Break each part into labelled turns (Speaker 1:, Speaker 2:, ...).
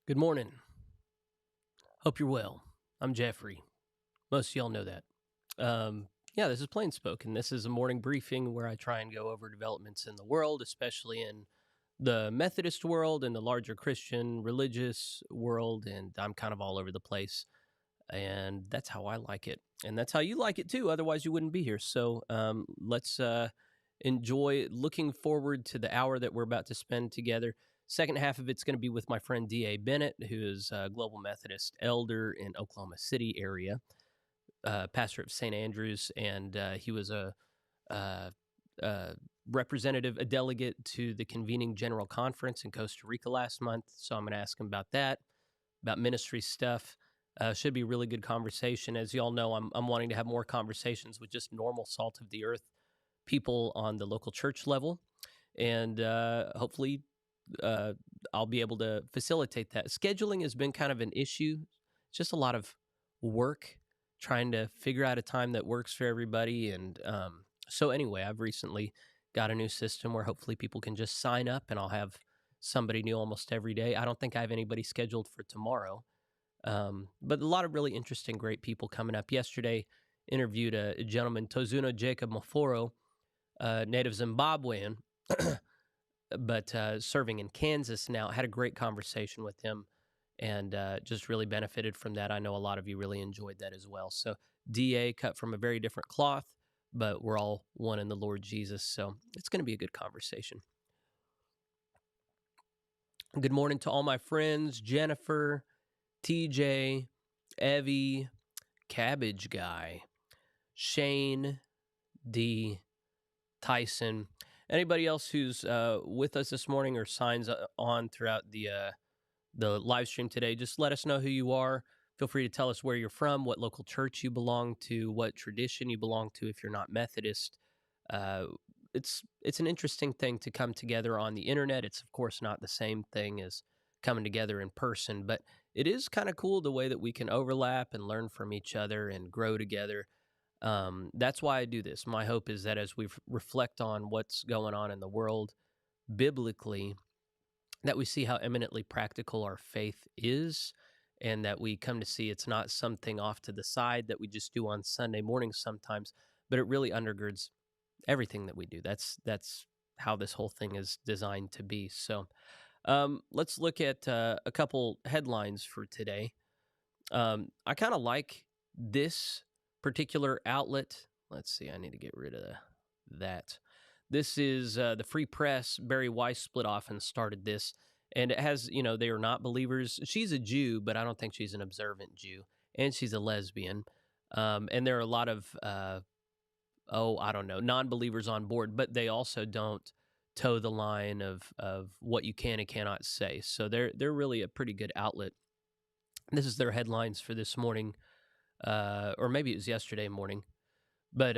Speaker 1: Good morning. Hope you're well. I'm Jeffrey. Most of y'all know that. This is PlainSpoken. This is a morning briefing where I try and go over developments in the world, especially in the Methodist world and the larger Christian religious world, and I'm kind of all over the place. And that's how I like it. And that's how you like it too. Otherwise, you wouldn't be here. So let's enjoy looking forward to the hour that we're about to spend together. Second half of it's going to be with my friend D.A. Bennett, who is a Global Methodist elder in Oklahoma City area, pastor of St. Andrews, and he was a representative, a delegate to the convening General Conference in Costa Rica last month. So I'm going to ask him about that, about ministry stuff. Should be a really good conversation. As y'all know, I'm wanting to have more conversations with just normal salt of the earth people on the local church level, and hopefully I'll be able to facilitate that. Scheduling has been kind of an issue. It's just a lot of work trying to figure out a time that works for everybody. And so anyway, I've recently got a new system where hopefully people can just sign up and I'll have somebody new almost every day. I don't think I have anybody scheduled for tomorrow. But a lot of really interesting, great people coming up. Yesterday, interviewed a gentleman, Tozuno Jacob Maforo, native Zimbabwean, but serving in Kansas now. Had a great conversation with him and just really benefited from that. I know a lot of you really enjoyed that as well. So DA cut from a very different cloth, but we're all one in the Lord Jesus. So it's going to be a good conversation. Good morning to all my friends, Jennifer, TJ, Evie, Cabbage Guy, Shane, D, Tyson. Anybody else who's with us this morning or signs on throughout the live stream today, just let us know who you are. Feel free to tell us where you're from, what local church you belong to, what tradition you belong to if you're not Methodist. It's an interesting thing to come together on the internet. It's, of course, not the same thing as coming together in person, but it is kind of cool the way that we can overlap and learn from each other and grow together. That's why I do this. My hope is that as we reflect on what's going on in the world biblically, that we see how eminently practical our faith is, and that we come to see it's not something off to the side that we just do on Sunday mornings sometimes, but it really undergirds everything that we do. That's how this whole thing is designed to be. So let's look at a couple headlines for today. I kind of like this particular outlet. Let's see, I need to get rid of that. This is the Free Press. Barry Weiss split off and started this. And it has, they are not believers. She's a Jew, but I don't think she's an observant Jew. And she's a lesbian. And there are a lot of, non-believers on board, but they also don't toe the line of what you can and cannot say. So they're really a pretty good outlet. This is their headlines for this morning, or maybe it was yesterday morning. But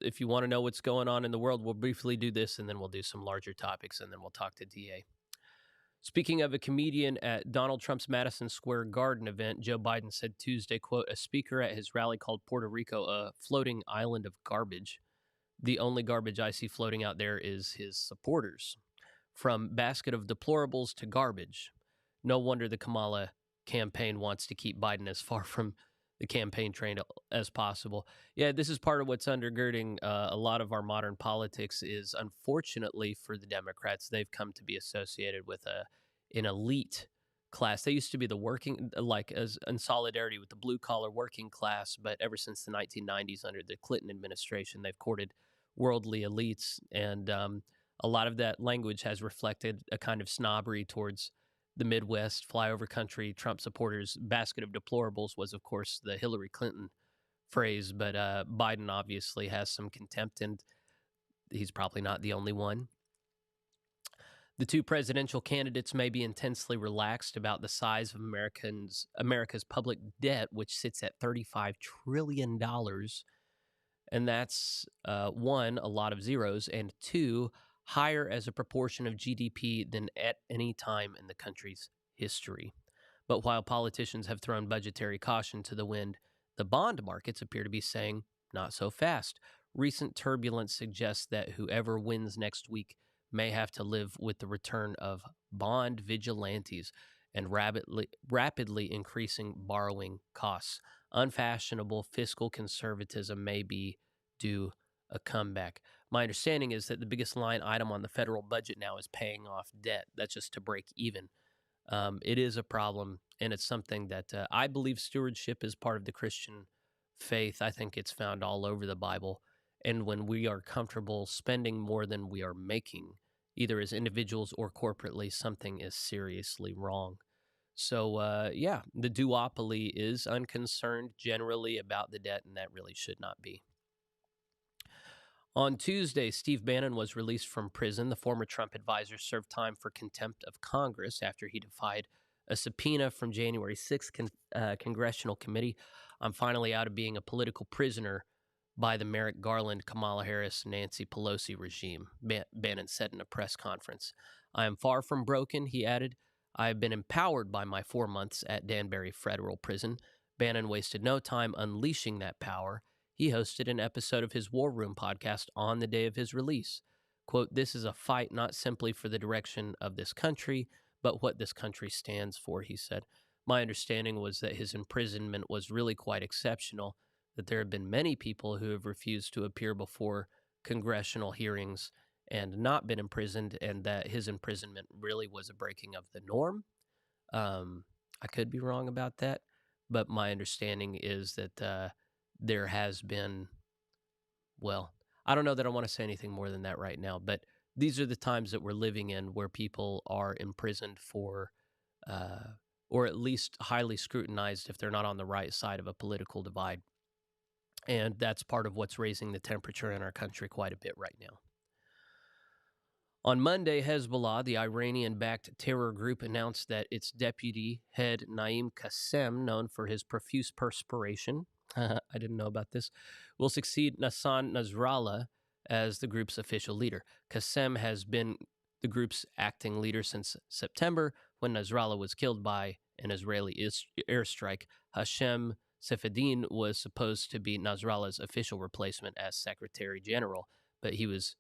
Speaker 1: if you want to know what's going on in the world, we'll briefly do this, and then we'll do some larger topics, and then we'll talk to DA. Speaking of a comedian at Donald Trump's Madison Square Garden event, Joe Biden said Tuesday, quote, a speaker at his rally called Puerto Rico a floating island of garbage. The only garbage I see floating out there is his supporters. From basket of deplorables to garbage. No wonder the Kamala campaign wants to keep Biden as far from the campaign train as possible. Yeah, this is part of what's undergirding a lot of our modern politics is, unfortunately for the Democrats, they've come to be associated with an elite class. They used to be the working, like as in solidarity with the blue-collar working class, but ever since the 1990s under the Clinton administration, they've courted worldly elites, and a lot of that language has reflected a kind of snobbery towards the Midwest, flyover country, Trump supporters. Basket of deplorables was, of course, the Hillary Clinton phrase, but Biden obviously has some contempt, and he's probably not the only one. The two presidential candidates may be intensely relaxed about the size of America's public debt, which sits at $35 trillion. And that's, one, a lot of zeros, and two, higher as a proportion of GDP than at any time in the country's history. But while politicians have thrown budgetary caution to the wind, the bond markets appear to be saying, not so fast. Recent turbulence suggests that whoever wins next week may have to live with the return of bond vigilantes. and rapidly increasing borrowing costs. Unfashionable fiscal conservatism may be due a comeback. My understanding is that the biggest line item on the federal budget now is paying off debt. That's just to break even. It is a problem, and it's something that I believe stewardship is part of the Christian faith. I think it's found all over the Bible. And when we are comfortable spending more than we are making, either as individuals or corporately, something is seriously wrong. So, yeah, the duopoly is unconcerned generally about the debt, and that really should not be. On Tuesday, Steve Bannon was released from prison. The former Trump advisor served time for contempt of Congress after he defied a subpoena from January 6th congressional committee. I'm finally out of being a political prisoner by the Merrick Garland, Kamala Harris, Nancy Pelosi regime, Bannon said in a press conference. I am far from broken, he added. I have been empowered by my 4 months at Danbury Federal Prison. Bannon wasted no time unleashing that power. He hosted an episode of his War Room podcast on the day of his release. Quote, this is a fight not simply for the direction of this country, but what this country stands for, he said. My understanding was that his imprisonment was really quite exceptional, that there have been many people who have refused to appear before congressional hearings and not been imprisoned, and that his imprisonment really was a breaking of the norm. I could be wrong about that, but my understanding is that there has been, well, I don't know that I want to say anything more than that right now, but these are the times that we're living in where people are imprisoned for, or at least highly scrutinized if they're not on the right side of a political divide. And that's part of what's raising the temperature in our country quite a bit right now. On Monday, Hezbollah, the Iranian-backed terror group, announced that its deputy head, Naim Qassem, known for his profuse perspiration, I didn't know about this, will succeed Hassan Nasrallah as the group's official leader. Qassem has been the group's acting leader since September, when Nasrallah was killed by an Israeli airstrike. Hashem Safieddine was supposed to be Nasrallah's official replacement as Secretary General, but he was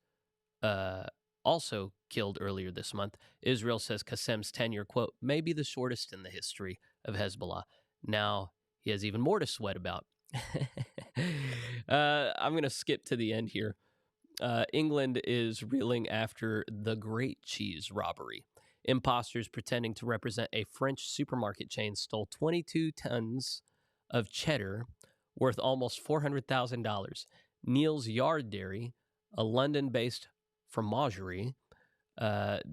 Speaker 1: also killed earlier this month. Israel says Qassem's tenure, quote, may be the shortest in the history of Hezbollah. Now he has even more to sweat about. I'm going to skip to the end here. England is reeling after the Great Cheese robbery. Imposters pretending to represent a French supermarket chain stole 22 tons of cheddar worth almost $400,000. Neil's Yard Dairy, a London-based fromagerie,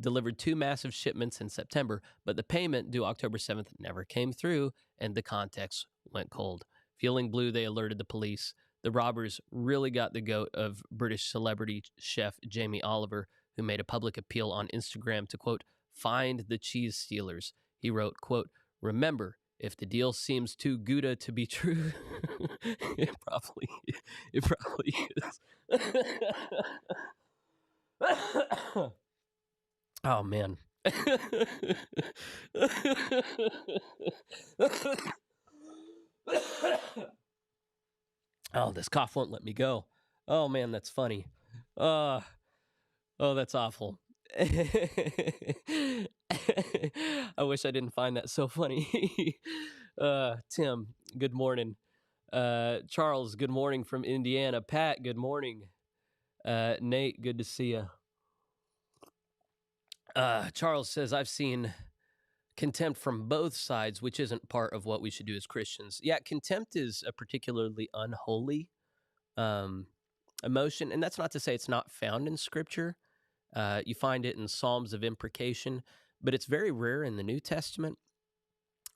Speaker 1: delivered 2 massive shipments in September, but the payment due October 7th never came through, and the contacts went cold. Feeling blue, they alerted the police. The robbers really got the goat of British celebrity chef Jamie Oliver, who made a public appeal on Instagram to, quote, find the cheese stealers. He wrote, quote, remember, if the deal seems too Gouda to be true, it probably is. Oh, man. Oh, this cough won't let me go. Oh, man, that's funny. Oh, that's awful. I wish I didn't find that so funny. Tim, good morning. Charles, good morning from Indiana. Pat, good morning. Nate, good to see you. Charles says, I've seen contempt from both sides, which isn't part of what we should do as Christians. Yeah, contempt is a particularly unholy emotion, and that's not to say it's not found in Scripture. You find it in Psalms of imprecation, but it's very rare in the New Testament.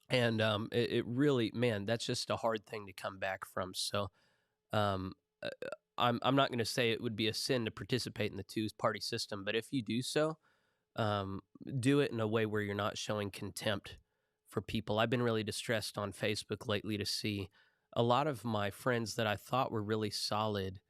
Speaker 1: And it really, man, that's just a hard thing to come back from. So I'm not going to say it would be a sin to participate in the two-party system, but if you do so, do it in a way where you're not showing contempt for people. I've been really distressed on Facebook lately to see a lot of my friends that I thought were really solid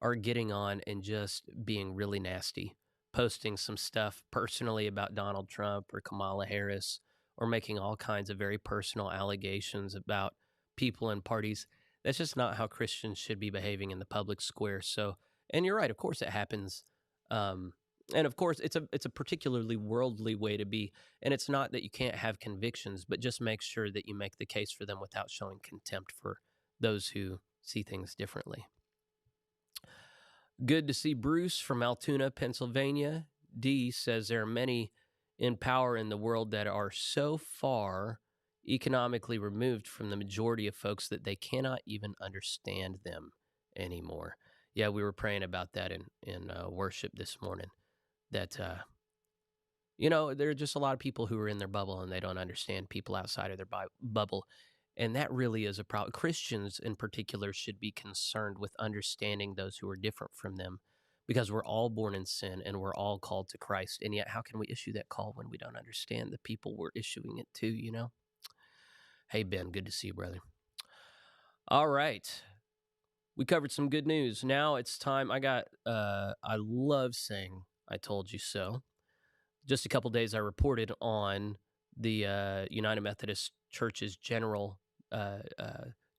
Speaker 1: are getting on and just being really nasty, posting some stuff personally about Donald Trump or Kamala Harris, or making all kinds of very personal allegations about people and parties. That's just not how Christians should be behaving in the public square. So, and you're right, of course it happens And of course, it's a particularly worldly way to be. And it's not that you can't have convictions, but just make sure that you make the case for them without showing contempt for those who see things differently. Good to see Bruce from Altoona, Pennsylvania. D says there are many in power in the world that are so far economically removed from the majority of folks that they cannot even understand them anymore. Yeah, we were praying about that in worship this morning. That there are just a lot of people who are in their bubble and they don't understand people outside of their bubble. And that really is a problem. Christians in particular should be concerned with understanding those who are different from them, because we're all born in sin and we're all called to Christ. And yet, how can we issue that call when we don't understand the people we're issuing it to? Hey, Ben, good to see you, brother. All right. We covered some good news. Now it's time. I love saying I told you so. Just a couple days I reported on the United Methodist Church's General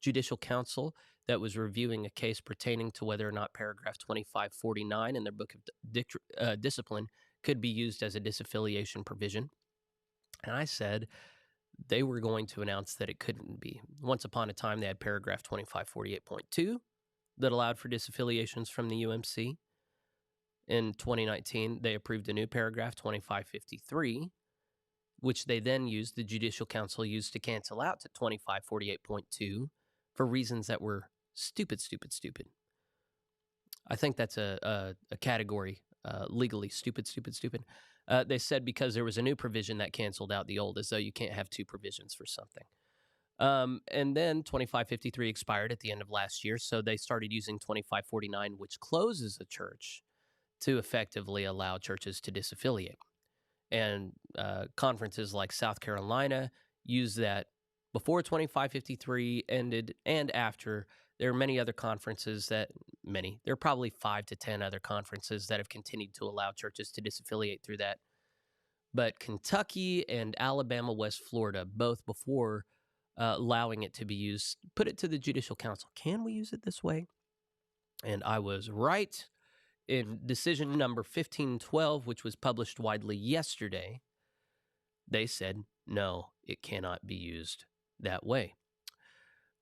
Speaker 1: Judicial Council that was reviewing a case pertaining to whether or not paragraph 2549 in their book of discipline could be used as a disaffiliation provision. And I said they were going to announce that it couldn't be. Once upon a time, they had paragraph 2548.2 that allowed for disaffiliations from the UMC. In 2019, they approved a new paragraph, 2553, which they then used, the Judicial Council used to cancel out to 2548.2 for reasons that were stupid. I think that's a category, legally, stupid. They said because there was a new provision that canceled out the old, as though you can't have two provisions for something. And then 2553 expired at the end of last year, so they started using 2549, which closes a church, to effectively allow churches to disaffiliate. And conferences like South Carolina use that before 2553 ended and after. There are many other conferences there are probably 5 to 10 other conferences that have continued to allow churches to disaffiliate through that. But Kentucky and Alabama, West Florida, both before allowing it to be used, put it to the Judicial Council. Can we use it this way? And I was right. In decision number 1512, which was published widely yesterday, they said, no, it cannot be used that way.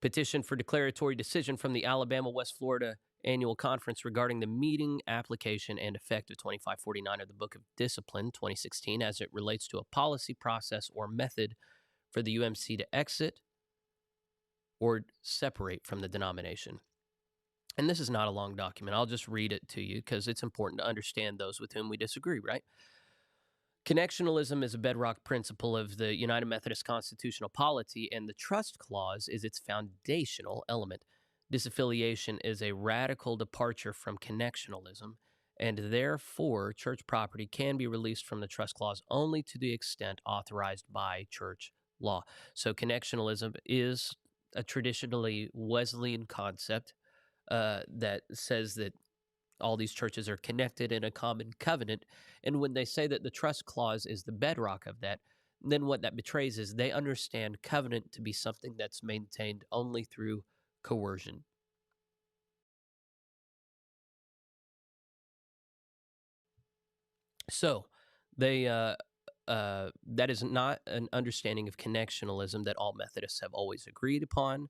Speaker 1: Petition for declaratory decision from the Alabama-West Florida Annual Conference regarding the meeting, application, and effect of 2549 of the Book of Discipline, 2016, as it relates to a policy, process, or method for the UMC to exit or separate from the denomination. And this is not a long document. I'll just read it to you because it's important to understand those with whom we disagree, right? Connectionalism is a bedrock principle of the United Methodist constitutional polity, and the trust clause is its foundational element. Disaffiliation is a radical departure from connectionalism, and therefore church property can be released from the trust clause only to the extent authorized by church law. So connectionalism is a traditionally Wesleyan concept that says that all these churches are connected in a common covenant. And when they say that the trust clause is the bedrock of that, then what that betrays is they understand covenant to be something that's maintained only through coercion. So they that is not an understanding of connectionalism that all Methodists have always agreed upon,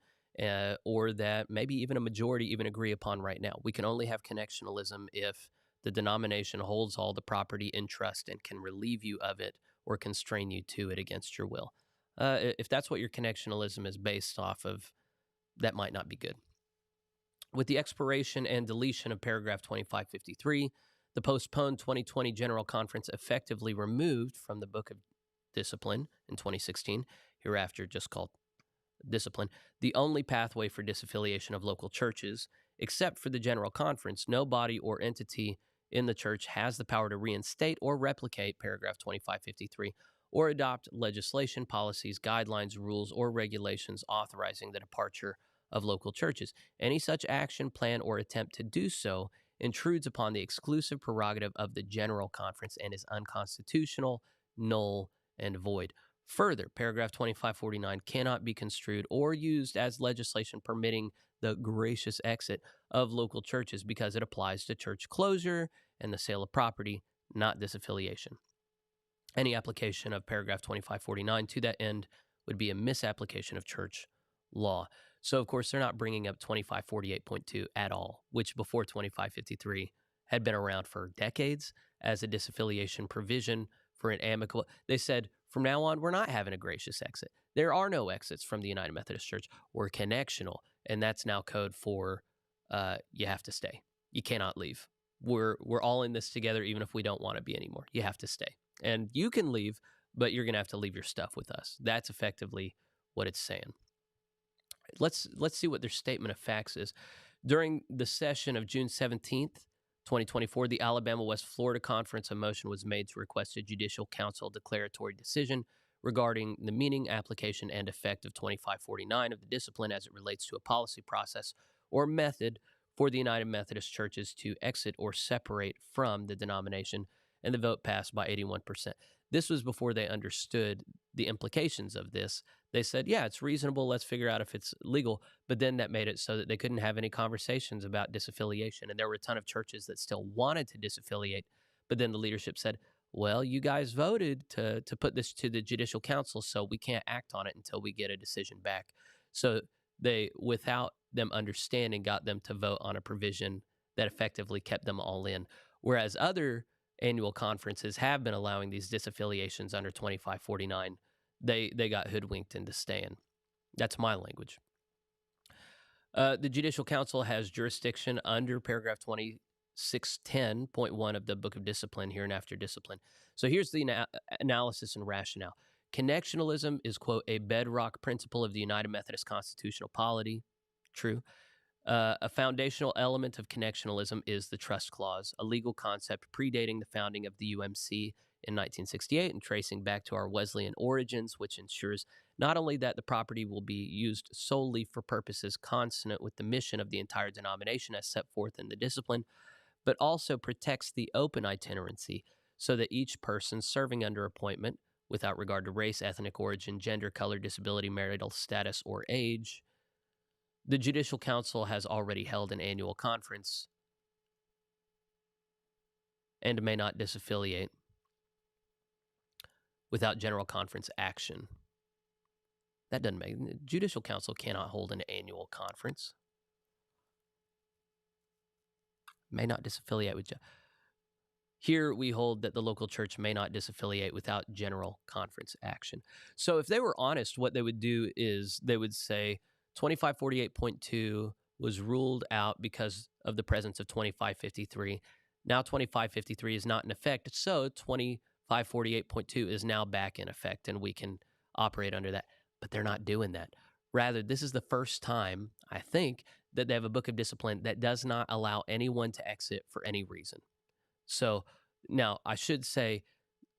Speaker 1: or that maybe even a majority even agree upon right now. We can only have connectionalism if the denomination holds all the property in trust and can relieve you of it or constrain you to it against your will. If that's what your connectionalism is based off of, that might not be good. With the expiration and deletion of paragraph 2553, the postponed 2020 General Conference effectively removed from the Book of Discipline in 2016, hereafter just called Discipline, the only pathway for disaffiliation of local churches. Except for the General Conference, no body or entity in the church has the power to reinstate or replicate paragraph 2553 or adopt legislation, policies, guidelines, rules, or regulations authorizing the departure of local churches. Any such action, plan, or attempt to do so intrudes upon the exclusive prerogative of the General Conference and is unconstitutional, null, and void. Further, paragraph 2549 cannot be construed or used as legislation permitting the gracious exit of local churches because it applies to church closure and the sale of property, not disaffiliation. Any application of paragraph 2549 to that end would be a misapplication of church law. So, of course, they're not bringing up 2548.2 at all, which before 2553 had been around for decades as a disaffiliation provision for an amicable. They said, from now on, we're not having a gracious exit. There are no exits from the United Methodist Church. We're connectional, and that's now code for you have to stay. You cannot leave. We're all in this together, even if we don't want to be anymore. You have to stay. And you can leave, but you're going to have to leave your stuff with us. That's effectively what it's saying. Let's see what their statement of facts is. During the session of June 17th, 2024, the Alabama-West Florida Conference, a motion was made to request a Judicial Council declaratory decision regarding the meaning, application, and effect of 2549 of the discipline as it relates to a policy process or method for the United Methodist Churches to exit or separate from the denomination, and the vote passed by 81%. This was before they understood the implications of this. They said, yeah, it's reasonable. Let's figure out if it's legal. But then that made it so that they couldn't have any conversations about disaffiliation. And there were a ton of churches that still wanted to disaffiliate. But then the leadership said, well, you guys voted to put this to the Judicial Council, so we can't act on it until we get a decision back. So they, without them understanding, got them to vote on a provision that effectively kept them all in. Whereas other annual conferences have been allowing these disaffiliations under 2549. They got hoodwinked into staying. That's my language. The Judicial Council has jurisdiction under paragraph 2610.1 of the Book of Discipline, hereinafter discipline. So here's the analysis and rationale. Connectionalism is, quote, a bedrock principle of the United Methodist constitutional polity. True. A foundational element of connectionalism is the trust clause, a legal concept predating the founding of the UMC in 1968 and tracing back to our Wesleyan origins, which ensures not only that the property will be used solely for purposes consonant with the mission of the entire denomination as set forth in the discipline, but also protects the open itinerancy so that each person serving under appointment, without regard to race, ethnic origin, gender, color, disability, marital status, or age. The Judicial Council has already held an annual conference and may not disaffiliate without general conference action. That doesn't make the Judicial Council cannot hold an annual conference. May not disaffiliate with. Here we hold that the local church may not disaffiliate without general conference action. So if they were honest, what they would do is they would say 2548.2 was ruled out because of the presence of 2553. Now 2553 is not in effect, so 2548.2 is now back in effect, and we can operate under that. But they're not doing that. Rather, this is the first time, I think, that they have a book of discipline that does not allow anyone to exit for any reason. So now I should say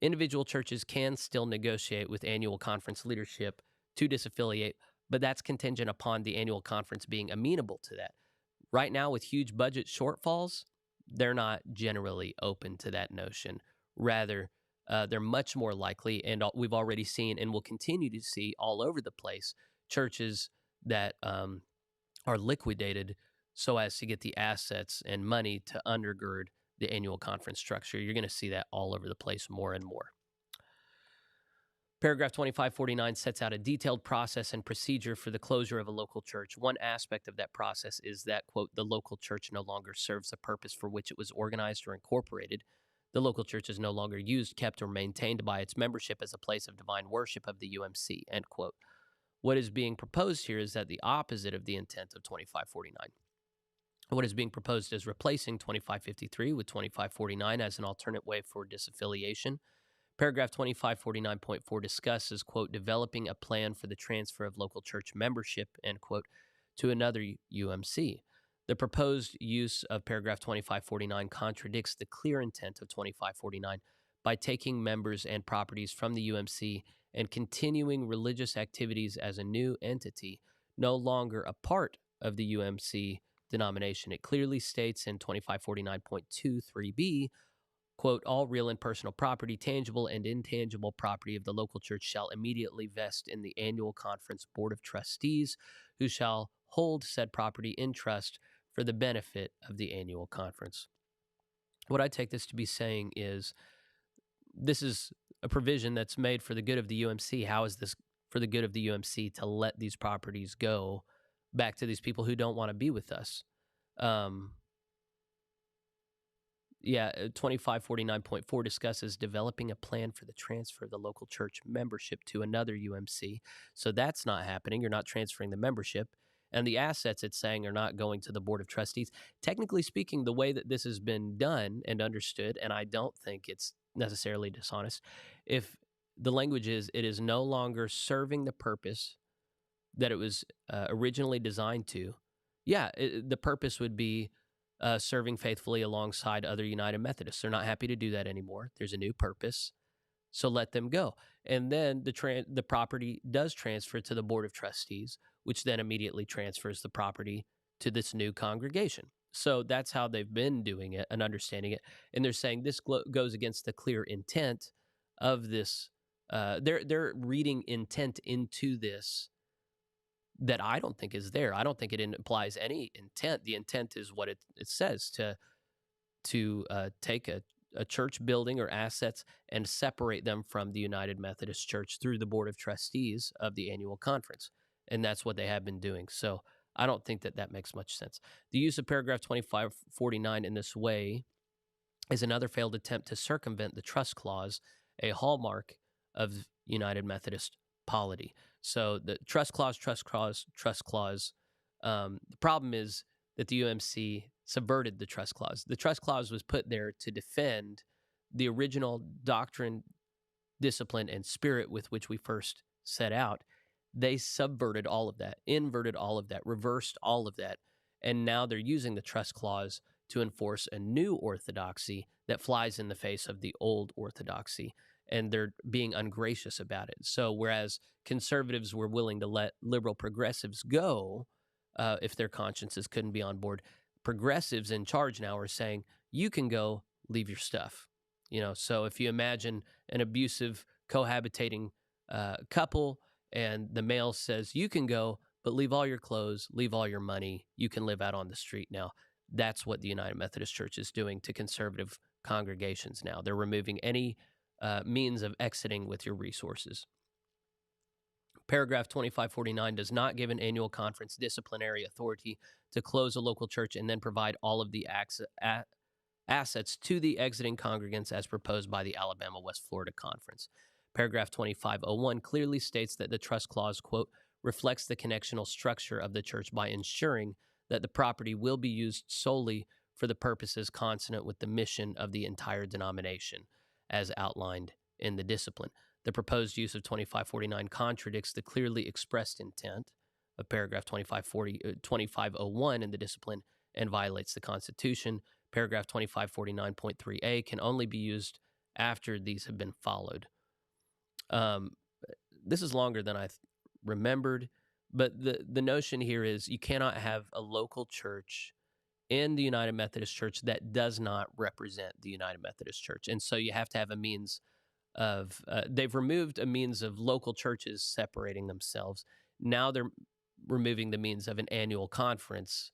Speaker 1: individual churches can still negotiate with annual conference leadership to disaffiliate, but that's contingent upon the annual conference being amenable to that. Right now, with huge budget shortfalls, they're not generally open to that notion. Rather, they're much more likely, and we've already seen and will continue to see all over the place, churches that are liquidated so as to get the assets and money to undergird the annual conference structure. You're going to see that all over the place more and more. Paragraph 2549 sets out a detailed process and procedure for the closure of a local church. One aspect of that process is that, quote, the local church no longer serves the purpose for which it was organized or incorporated. The local church is no longer used, kept, or maintained by its membership as a place of divine worship of the UMC, end quote. What is being proposed here is that the opposite of the intent of 2549. What is being proposed is replacing 2553 with 2549 as an alternate way for disaffiliation. Paragraph 2549.4 discusses, quote, developing a plan for the transfer of local church membership, end quote, to another UMC. The proposed use of paragraph 2549 contradicts the clear intent of 2549 by taking members and properties from the UMC and continuing religious activities as a new entity, no longer a part of the UMC denomination. It clearly states in 2549.23b, quote, all real and personal property, tangible and intangible property of the local church shall immediately vest in the annual conference board of trustees, who shall hold said property in trust for the benefit of the annual conference. What I take this to be saying is this is a provision that's made for the good of the UMC. How is this for the good of the UMC to let these properties go back to these people who don't want to be with us? 2549.4 discusses developing a plan for the transfer of the local church membership to another UMC. So that's not happening. You're not transferring the membership. And the assets, it's saying, are not going to the Board of Trustees. Technically speaking, the way that this has been done and understood, and I don't think it's necessarily dishonest, if the language is, it is no longer serving the purpose that it was originally designed to, the purpose would be serving faithfully alongside other United Methodists. They're not happy to do that anymore. There's a new purpose, so let them go. And then the property does transfer to the Board of Trustees, which then immediately transfers the property to this new congregation. So that's how they've been doing it and understanding it. And they're saying this goes against the clear intent of this. They're reading intent into this that I don't think is there. I don't think it implies any intent. The intent is what it says, to take a church building or assets and separate them from the United Methodist Church through the Board of Trustees of the annual conference. And that's what they have been doing. So I don't think that makes much sense. The use of paragraph 2549 in this way is another failed attempt to circumvent the trust clause, a hallmark of United Methodist polity. So the trust clause. The problem is that the UMC subverted the trust clause. The trust clause was put there to defend the original doctrine, discipline, and spirit with which we first set out. They subverted all of that, inverted all of that, reversed all of that, and now they're using the trust clause to enforce a new orthodoxy that flies in the face of the old orthodoxy, and they're being ungracious about it. So whereas conservatives were willing to let liberal progressives go if their consciences couldn't be on board, progressives in charge now are saying, you can go, leave your stuff. So if you imagine an abusive cohabitating couple, and the male says, you can go, but leave all your clothes, leave all your money, you can live out on the street now. That's what the United Methodist Church is doing to conservative congregations now. They're removing any means of exiting with your resources. Paragraph 2549 does not give an annual conference disciplinary authority to close a local church and then provide all of the assets to the exiting congregants as proposed by the Alabama-West Florida Conference. Paragraph 2501 clearly states that the trust clause, quote, reflects the connectional structure of the church by ensuring that the property will be used solely for the purposes consonant with the mission of the entire denomination, as outlined in the discipline. The proposed use of 2549 contradicts the clearly expressed intent of paragraph 2501 in the discipline and violates the Constitution. Paragraph 2549.3a can only be used after these have been followed. This is longer than I remembered, but the notion here is you cannot have a local church in the United Methodist Church that does not represent the United Methodist Church. And so you have to have a means of, they've removed a means of local churches separating themselves. Now they're removing the means of an annual conference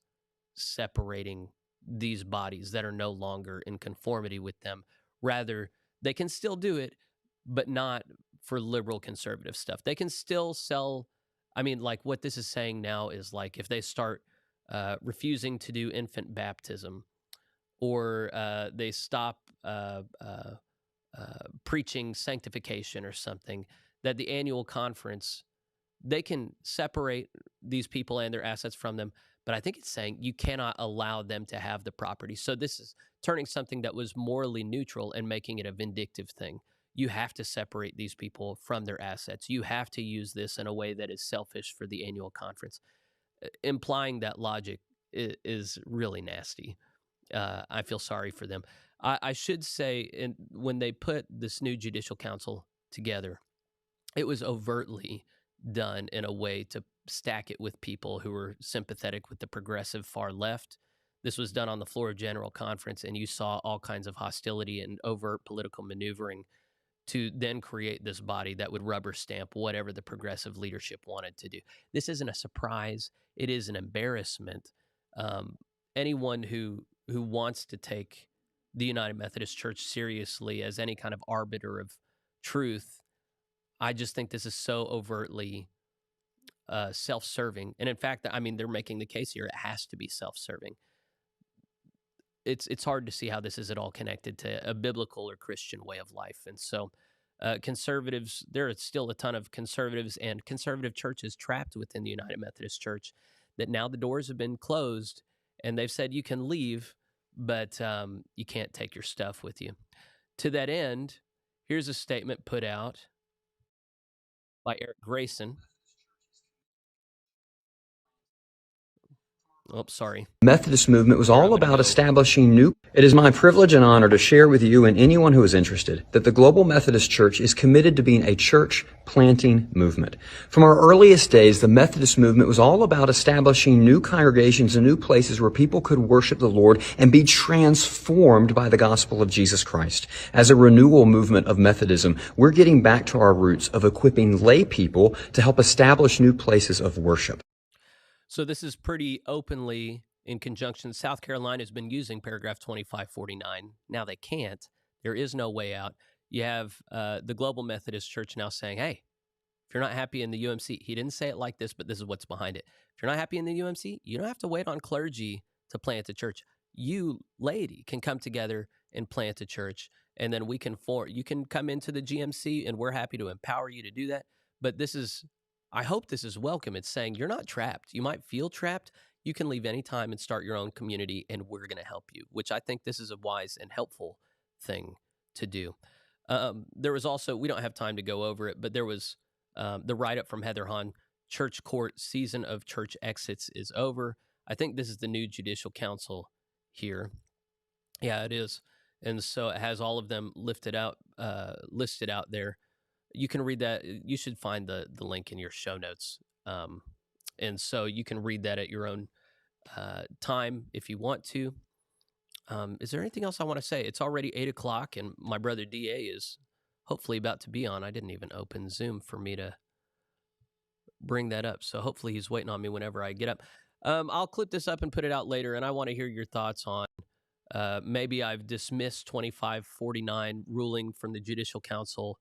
Speaker 1: separating these bodies that are no longer in conformity with them. Rather, they can still do it, but not for liberal conservative stuff. They can still sell. I mean, like what this is saying now is like if they start refusing to do infant baptism, or they stop preaching sanctification or something, that the annual conference, they can separate these people and their assets from them. But I think it's saying you cannot allow them to have the property. So this is turning something that was morally neutral and making it a vindictive thing. You have to separate these people from their assets. You have to use this in a way that is selfish for the annual conference. Implying that logic is really nasty. I feel sorry for them. I should say, when they put this new Judicial Council together, it was overtly done in a way to stack it with people who were sympathetic with the progressive far left. This was done on the floor of General Conference, and you saw all kinds of hostility and overt political maneuvering to then create this body that would rubber stamp whatever the progressive leadership wanted to do. This isn't a surprise. It is an embarrassment. Anyone who wants to take the United Methodist Church seriously as any kind of arbiter of truth. I just think this is so overtly self-serving. And in fact, I mean, they're making the case here, it has to be self-serving. It's hard to see how this is at all connected to a biblical or Christian way of life. And so conservatives, there are still a ton of conservatives and conservative churches trapped within the United Methodist Church that now the doors have been closed and they've said you can leave, but you can't take your stuff with you. To that end, here's a statement put out by Eric Grayson. Oh, sorry.
Speaker 2: Methodist movement was all about establishing new. It is my privilege and honor to share with you and anyone who is interested that the Global Methodist Church is committed to being a church planting movement. From our earliest days, the Methodist movement was all about establishing new congregations and new places where people could worship the Lord and be transformed by the gospel of Jesus Christ. As a renewal movement of Methodism, we're getting back to our roots of equipping lay people to help establish new places of worship.
Speaker 1: So this is pretty openly in conjunction. South Carolina has been using paragraph 2549. Now they can't. There is no way out. You have the Global Methodist Church now saying, hey, if you're not happy in the UMC, he didn't say it like this, but this is what's behind it. If you're not happy in the UMC, you don't have to wait on clergy to plant a church. You, laity, can come together and plant a church, and then we can you can come into the GMC, and we're happy to empower you to do that. But this is, I hope this is welcome. It's saying you're not trapped. You might feel trapped. You can leave anytime and start your own community, and we're going to help you, which I think this is a wise and helpful thing to do. There was also, we don't have time to go over it, but there was the write-up from Heather Hahn, Church Court season of church exits is over. I think this is the new Judicial Council here. Yeah, it is. And so it has all of them listed out there. You can read that. You should find the link in your show notes. And so you can read that at your own time if you want to. Is there anything else I want to say? It's already 8 o'clock, and my brother DA is hopefully about to be on. I didn't even open Zoom for me to bring that up. So hopefully he's waiting on me whenever I get up. I'll clip this up and put it out later, and I want to hear your thoughts on maybe I've dismissed 2549 ruling from the Judicial Council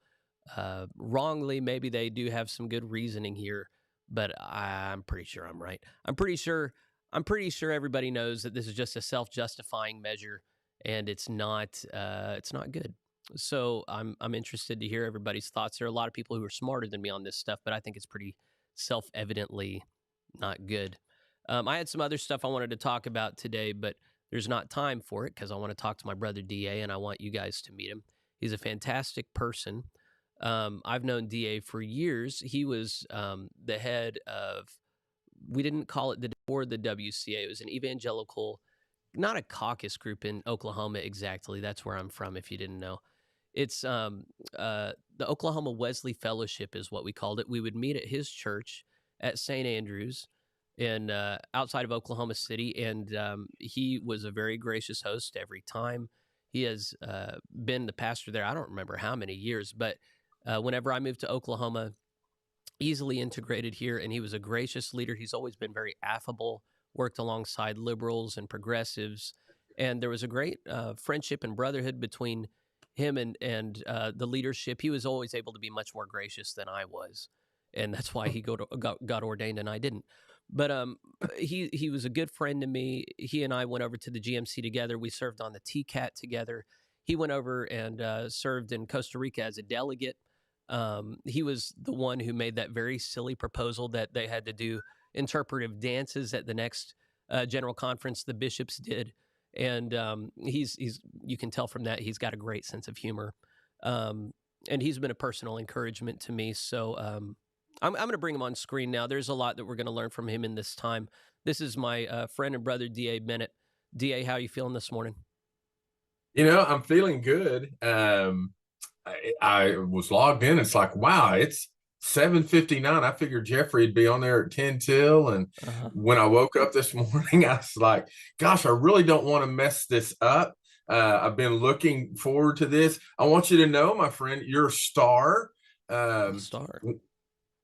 Speaker 1: wrongly. Maybe they do have some good reasoning here, but I'm pretty sure I'm right. I'm pretty sure everybody knows that this is just a self-justifying measure, and it's not good. So I'm interested to hear everybody's thoughts. There are a lot of people who are smarter than me on this stuff, but I think it's pretty self-evidently not good. I had some other stuff I wanted to talk about today, but there's not time for it because I want to talk to my brother DA, and I want you guys to meet him. He's a fantastic person. I've known DA for years. He was the head of, we didn't call it the WCA. It was an evangelical, not a caucus group in Oklahoma exactly. That's where I'm from, if you didn't know. It's the Oklahoma Wesley Fellowship is what we called it. We would meet at his church at St. Andrews in outside of Oklahoma City, and he was a very gracious host every time. He has been the pastor there, I don't remember how many years, but whenever I moved to Oklahoma, easily integrated here, and he was a gracious leader. He's always been very affable, worked alongside liberals and progressives, and there was a great friendship and brotherhood between him and the leadership. He was always able to be much more gracious than I was, and that's why he got ordained and I didn't. But he was a good friend to me. He and I went over to the GMC together. We served on the TCAT together. He went over and served in Costa Rica as a delegate. He was the one who made that very silly proposal that they had to do interpretive dances at the next general conference the bishops did. And he's you can tell from that he's got a great sense of humor. And he's been a personal encouragement to me. So I'm going to bring him on screen now. There's a lot that we're going to learn from him in this time. This is my friend and brother, D.A. Bennett. D.A., how are you feeling this morning?
Speaker 3: You know, I'm feeling good. I was logged in. It's like, wow, it's 7:59. I figured Jeffrey would be on there at 10 till. And when I woke up this morning, I was like, gosh, I really don't want to mess this up. I've been looking forward to this. I want you to know, my friend, you're a star.
Speaker 1: Star.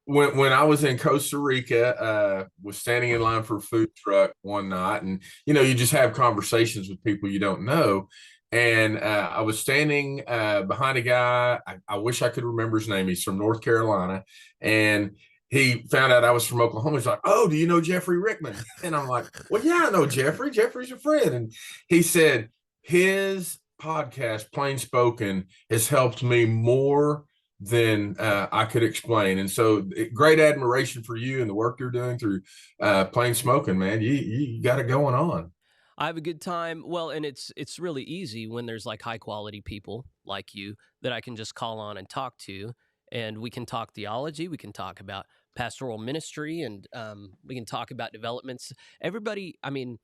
Speaker 3: When I was in Costa Rica, was standing in line for a food truck one night, and you know, you just have conversations with people you don't know. And I was standing behind a guy. I wish I could remember his name. He's from North Carolina. And he found out I was from Oklahoma. He's like, "Oh, do you know Jeffrey Rickman?" And I'm like, "Well, yeah, I know Jeffrey. Jeffrey's a friend." And he said his podcast, PlainSpoken, has helped me more than I could explain. And so great admiration for you and the work you're doing through PlainSpoken, man. You got it going on.
Speaker 1: I have a good time. Well, and it's really easy when there's like high quality people like you that I can just call on and talk to, and we can talk theology, we can talk about pastoral ministry, and we can talk about developments. Everybody, I mean,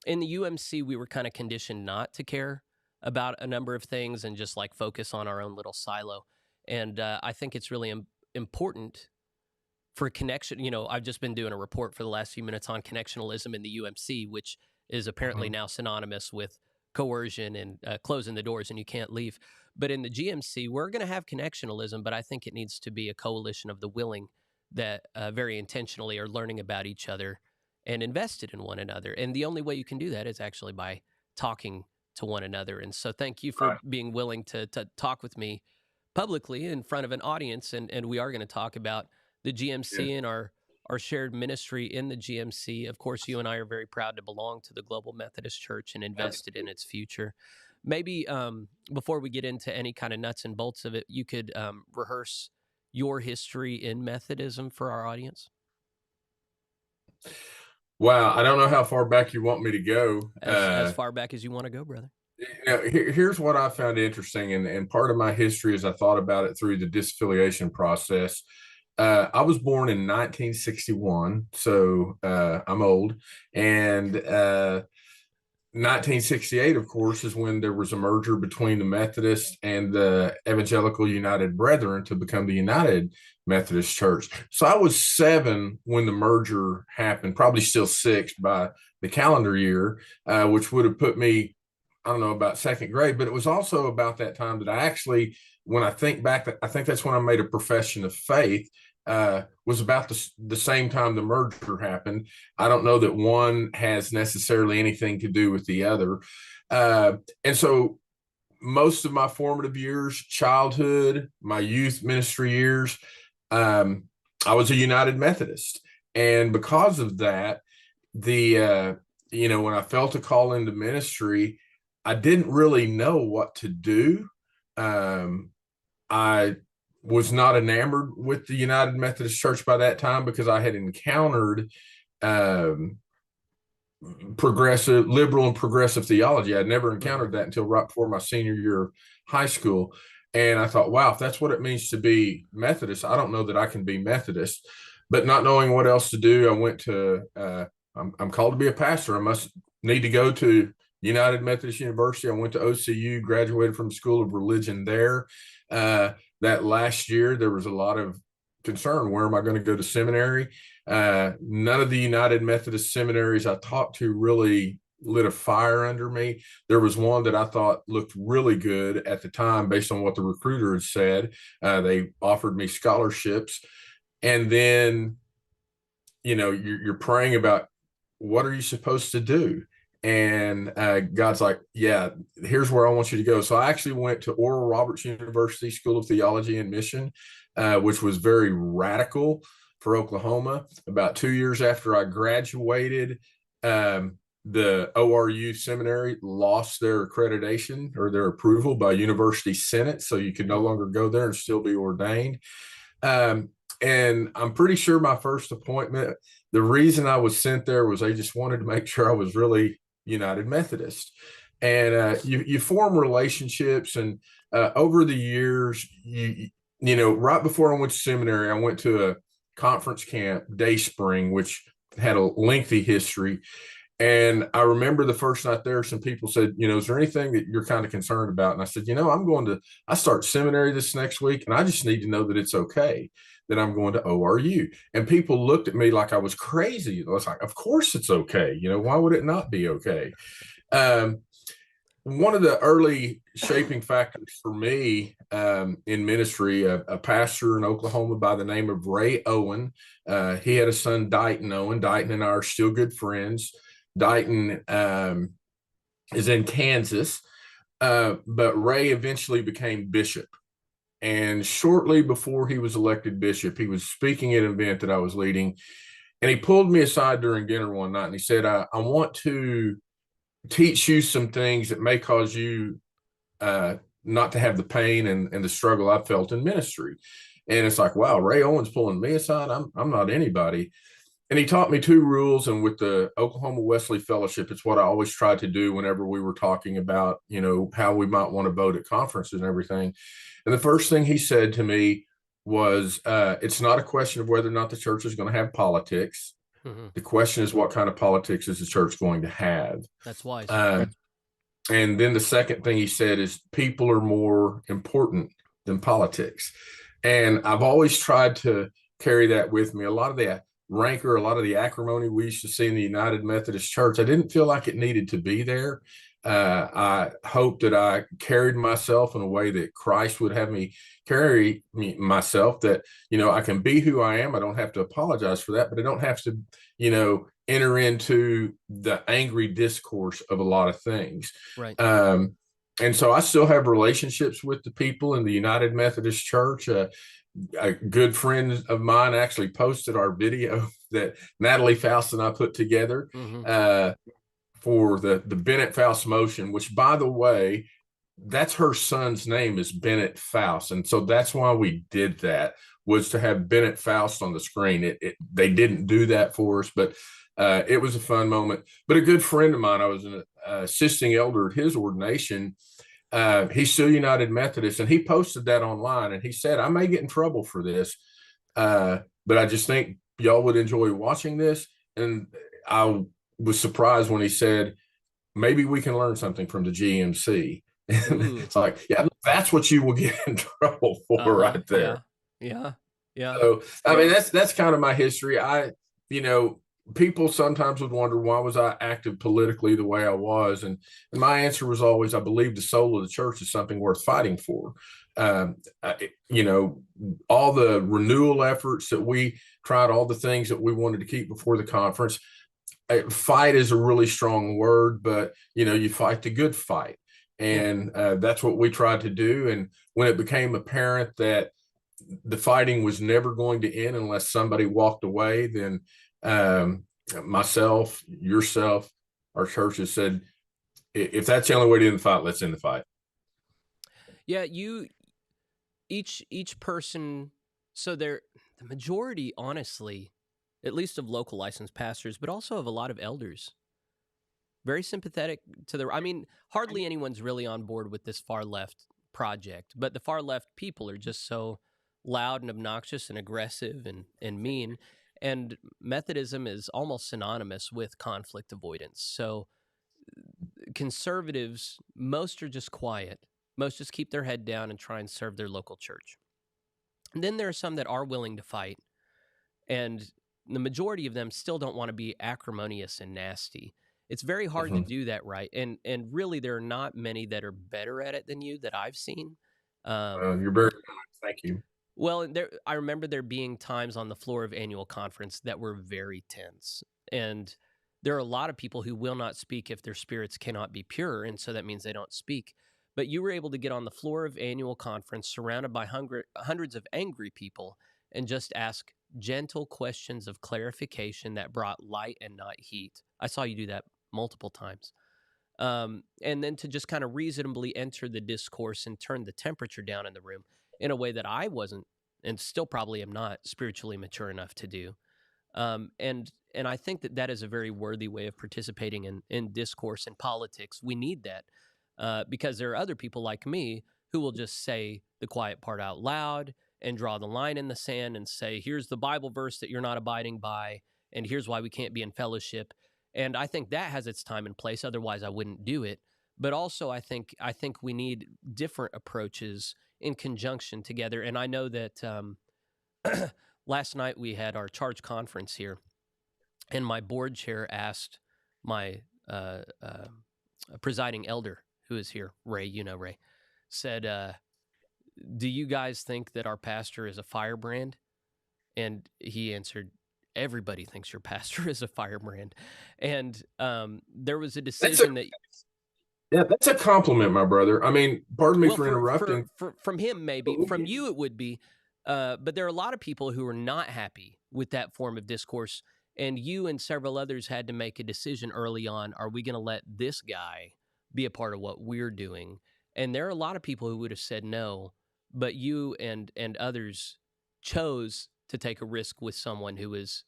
Speaker 1: in the UMC, we were kind of conditioned not to care about a number of things and just like focus on our own little silo. And I think it's really important for connection. You know, I've just been doing a report for the last few minutes on connectionalism in the UMC, which is apparently now synonymous with coercion and closing the doors and you can't leave. But in the GMC, we're going to have connectionalism, but I think it needs to be a coalition of the willing that very intentionally are learning about each other and invested in one another. And the only way you can do that is actually by talking to one another. And so thank you for being willing to talk with me publicly in front of an audience. And we are going to talk about the GMC and our shared ministry in the GMC. Of course, you and I are very proud to belong to the Global Methodist Church and invested in its future. Maybe before we get into any kind of nuts and bolts of it, you could rehearse your history in Methodism for our audience.
Speaker 3: Wow, I don't know how far back you want me to go.
Speaker 1: As far back as you want to go, brother.
Speaker 3: You know, here's what I found interesting, and part of my history as I thought about it through the disaffiliation process. I was born in 1961, so I'm old. And 1968, of course, is when there was a merger between the Methodist and the Evangelical United Brethren to become the United Methodist Church. So I was 7 when the merger happened, probably still 6 by the calendar year, which would have put me, I don't know, about 2nd grade. But it was also about that time that I actually, when I think back, I think that's when I made a profession of faith. Was about the same time the merger happened. I don't know that one has necessarily anything to do with the other. And so most of my formative years, childhood, my youth ministry years, I was a United Methodist. And because of that, when I felt a call into ministry, I didn't really know what to do. I was not enamored with the United Methodist Church by that time because I had encountered liberal and progressive theology. I'd never encountered that until right before my senior year of high school. And I thought, wow, if that's what it means to be Methodist, I don't know that I can be Methodist. But not knowing what else to do, I went to, I'm called to be a pastor. I must need to go to United Methodist University. I went to OCU, graduated from the School of Religion there. That last year, there was a lot of concern. Where am I going to go to seminary? None of the United Methodist seminaries I talked to really lit a fire under me. There was one that I thought looked really good at the time based on what the recruiter had said. They offered me scholarships. And then, you're praying about what are you supposed to do? And God's like, yeah, here's where I want you to go. So I actually went to Oral Roberts University School of Theology and Mission, which was very radical for Oklahoma. About 2 years after I graduated, the ORU seminary lost their accreditation or their approval by University Senate. So you could no longer go there and still be ordained. And I'm pretty sure my first appointment, the reason I was sent there was they just wanted to make sure I was really United Methodist. And you form relationships, and over the years, right before I went to seminary, I went to a conference camp, Day Spring, which had a lengthy history. And I remember the first night there, some people said, is there anything that you're kind of concerned about? And I said, I start seminary this next week, and I just need to know that it's okay that I'm going to ORU. And people looked at me like I was crazy. I was like, of course it's okay. Why would it not be okay? One of the early shaping factors for me in ministry, a pastor in Oklahoma by the name of Ray Owen, he had a son, Dighton Owen. Dighton and I are still good friends. Dighton is in Kansas. But Ray eventually became bishop. And shortly before he was elected bishop, he was speaking at an event that I was leading. And he pulled me aside during dinner one night and he said, I want to teach you some things that may cause you not to have the pain and the struggle I felt in ministry. And it's like, wow, Ray Owens pulling me aside. I'm not anybody. And he taught me two rules. And with the Oklahoma Wesley Fellowship, it's what I always tried to do whenever we were talking about, how we might want to vote at conferences and everything. And the first thing he said to me was, it's not a question of whether or not the church is going to have politics. Mm-hmm. The question is, what kind of politics is the church going to have?
Speaker 1: That's wise.
Speaker 3: And then the second thing he said is, people are more important than politics. And I've always tried to carry that with me. A lot of the rancor, a lot of the acrimony we used to see in the United Methodist Church, I didn't feel like it needed to be there. I hope that I carried myself in a way that Christ would have me carry myself, that, I can be who I am. I don't have to apologize for that, but I don't have to, enter into the angry discourse of a lot of things.
Speaker 1: Right.
Speaker 3: And so I still have relationships with the people in the United Methodist Church. A good friend of mine actually posted our video that Natalie Faust and I put together. Mm-hmm. For the Bennett Faust motion, which, by the way, that's her son's name is Bennett Faust. And so that's why we did that, was to have Bennett Faust on the screen. They didn't do that for us, but it was a fun moment. But a good friend of mine, I was an assisting elder at his ordination. He's still United Methodist, and he posted that online, and he said, I may get in trouble for this, but I just think y'all would enjoy watching this. And I was surprised when he said, maybe we can learn something from the GMC. It's like, yeah, that's what you will get in trouble for right there.
Speaker 1: Yeah.
Speaker 3: So, I mean, that's kind of my history. People sometimes would wonder, why was I active politically the way I was? And my answer was always, I believe the soul of the church is something worth fighting for. All the renewal efforts that we tried, all the things that we wanted to keep before the conference, fight is a really strong word, but you fight the good fight. And that's what we tried to do. And when it became apparent that the fighting was never going to end unless somebody walked away, then myself, yourself, our churches said, if that's the only way to end the fight, let's end the fight.
Speaker 1: Yeah, each person, so the majority, honestly, at least of local licensed pastors, but also of a lot of elders, very sympathetic to hardly anyone's really on board with this far left project, but the far left people are just so loud and obnoxious and aggressive and mean. And Methodism is almost synonymous with conflict avoidance. So conservatives, most are just quiet. Most just keep their head down and try and serve their local church. And then there are some that are willing to fight, and the majority of them still don't want to be acrimonious and nasty. It's very hard to do that right. And really, there are not many that are better at it than you that I've seen.
Speaker 3: You're very kind. Thank you.
Speaker 1: Well, I remember there being times on the floor of annual conference that were very tense. And there are a lot of people who will not speak if their spirits cannot be pure. And so that means they don't speak. But you were able to get on the floor of annual conference surrounded by hundreds of angry people and just ask gentle questions of clarification that brought light and not heat. I saw you do that multiple times. And then to just kind of reasonably enter the discourse and turn the temperature down in the room in a way that I wasn't, and still probably am not, spiritually mature enough to do. And I think that is a very worthy way of participating in discourse and politics. We need that because there are other people like me who will just say the quiet part out loud and draw the line in the sand and say, here's the Bible verse that you're not abiding by, and here's why we can't be in fellowship. And I think that has its time and place. Otherwise, I wouldn't do it. But also, I think we need different approaches in conjunction together. And I know that last night we had our charge conference here, and my board chair asked my presiding elder, who is here, Ray, Ray, said, do you guys think that our pastor is a firebrand? And he answered, everybody thinks your pastor is a firebrand. And there was a decision
Speaker 3: Yeah, that's a compliment, my brother. I mean, pardon me
Speaker 1: Well,
Speaker 3: for interrupting.
Speaker 1: from him, maybe from you, it would be. But there are a lot of people who are not happy with that form of discourse. And you and several others had to make a decision early on. Are we going to let this guy be a part of what we're doing? And there are a lot of people who would have said no, but you and others chose to take a risk with someone who is,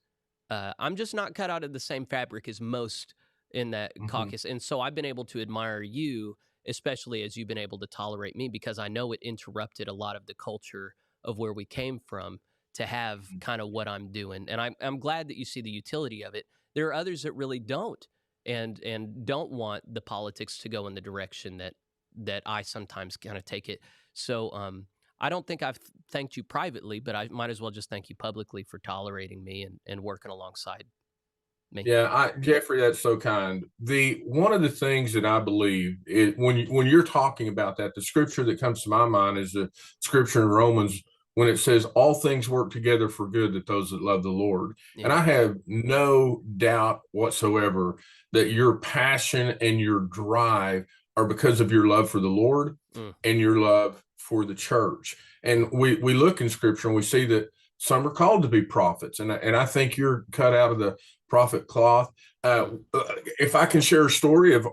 Speaker 1: I'm just not cut out of the same fabric as most in that
Speaker 3: Mhm.
Speaker 1: caucus. And so I've been able to admire you, especially as you've been able to tolerate me, because I know it interrupted a lot of the culture of where we came from to have kind of what I'm doing. And I'm glad that you see the utility of it. There are others that really don't, and don't want the politics to go in the direction that I sometimes kind of take it. So I don't think I've thanked you privately, but I might as well just thank you publicly for tolerating me and working alongside me.
Speaker 3: Yeah, Jeffrey, that's so kind. The one of the things that I believe is when you're talking about that, the scripture that comes to my mind is the scripture in Romans when it says all things work together for good to those that love the Lord. And
Speaker 1: Yeah.
Speaker 3: I have no doubt whatsoever that your passion and your drive are because of your love for the Lord
Speaker 1: Mm,
Speaker 3: and your love for the church. And
Speaker 1: mm,
Speaker 3: we look in scripture and we see that some are called to be prophets. And I think you're cut out of the prophet cloth.
Speaker 1: mm.
Speaker 3: If I can share a story of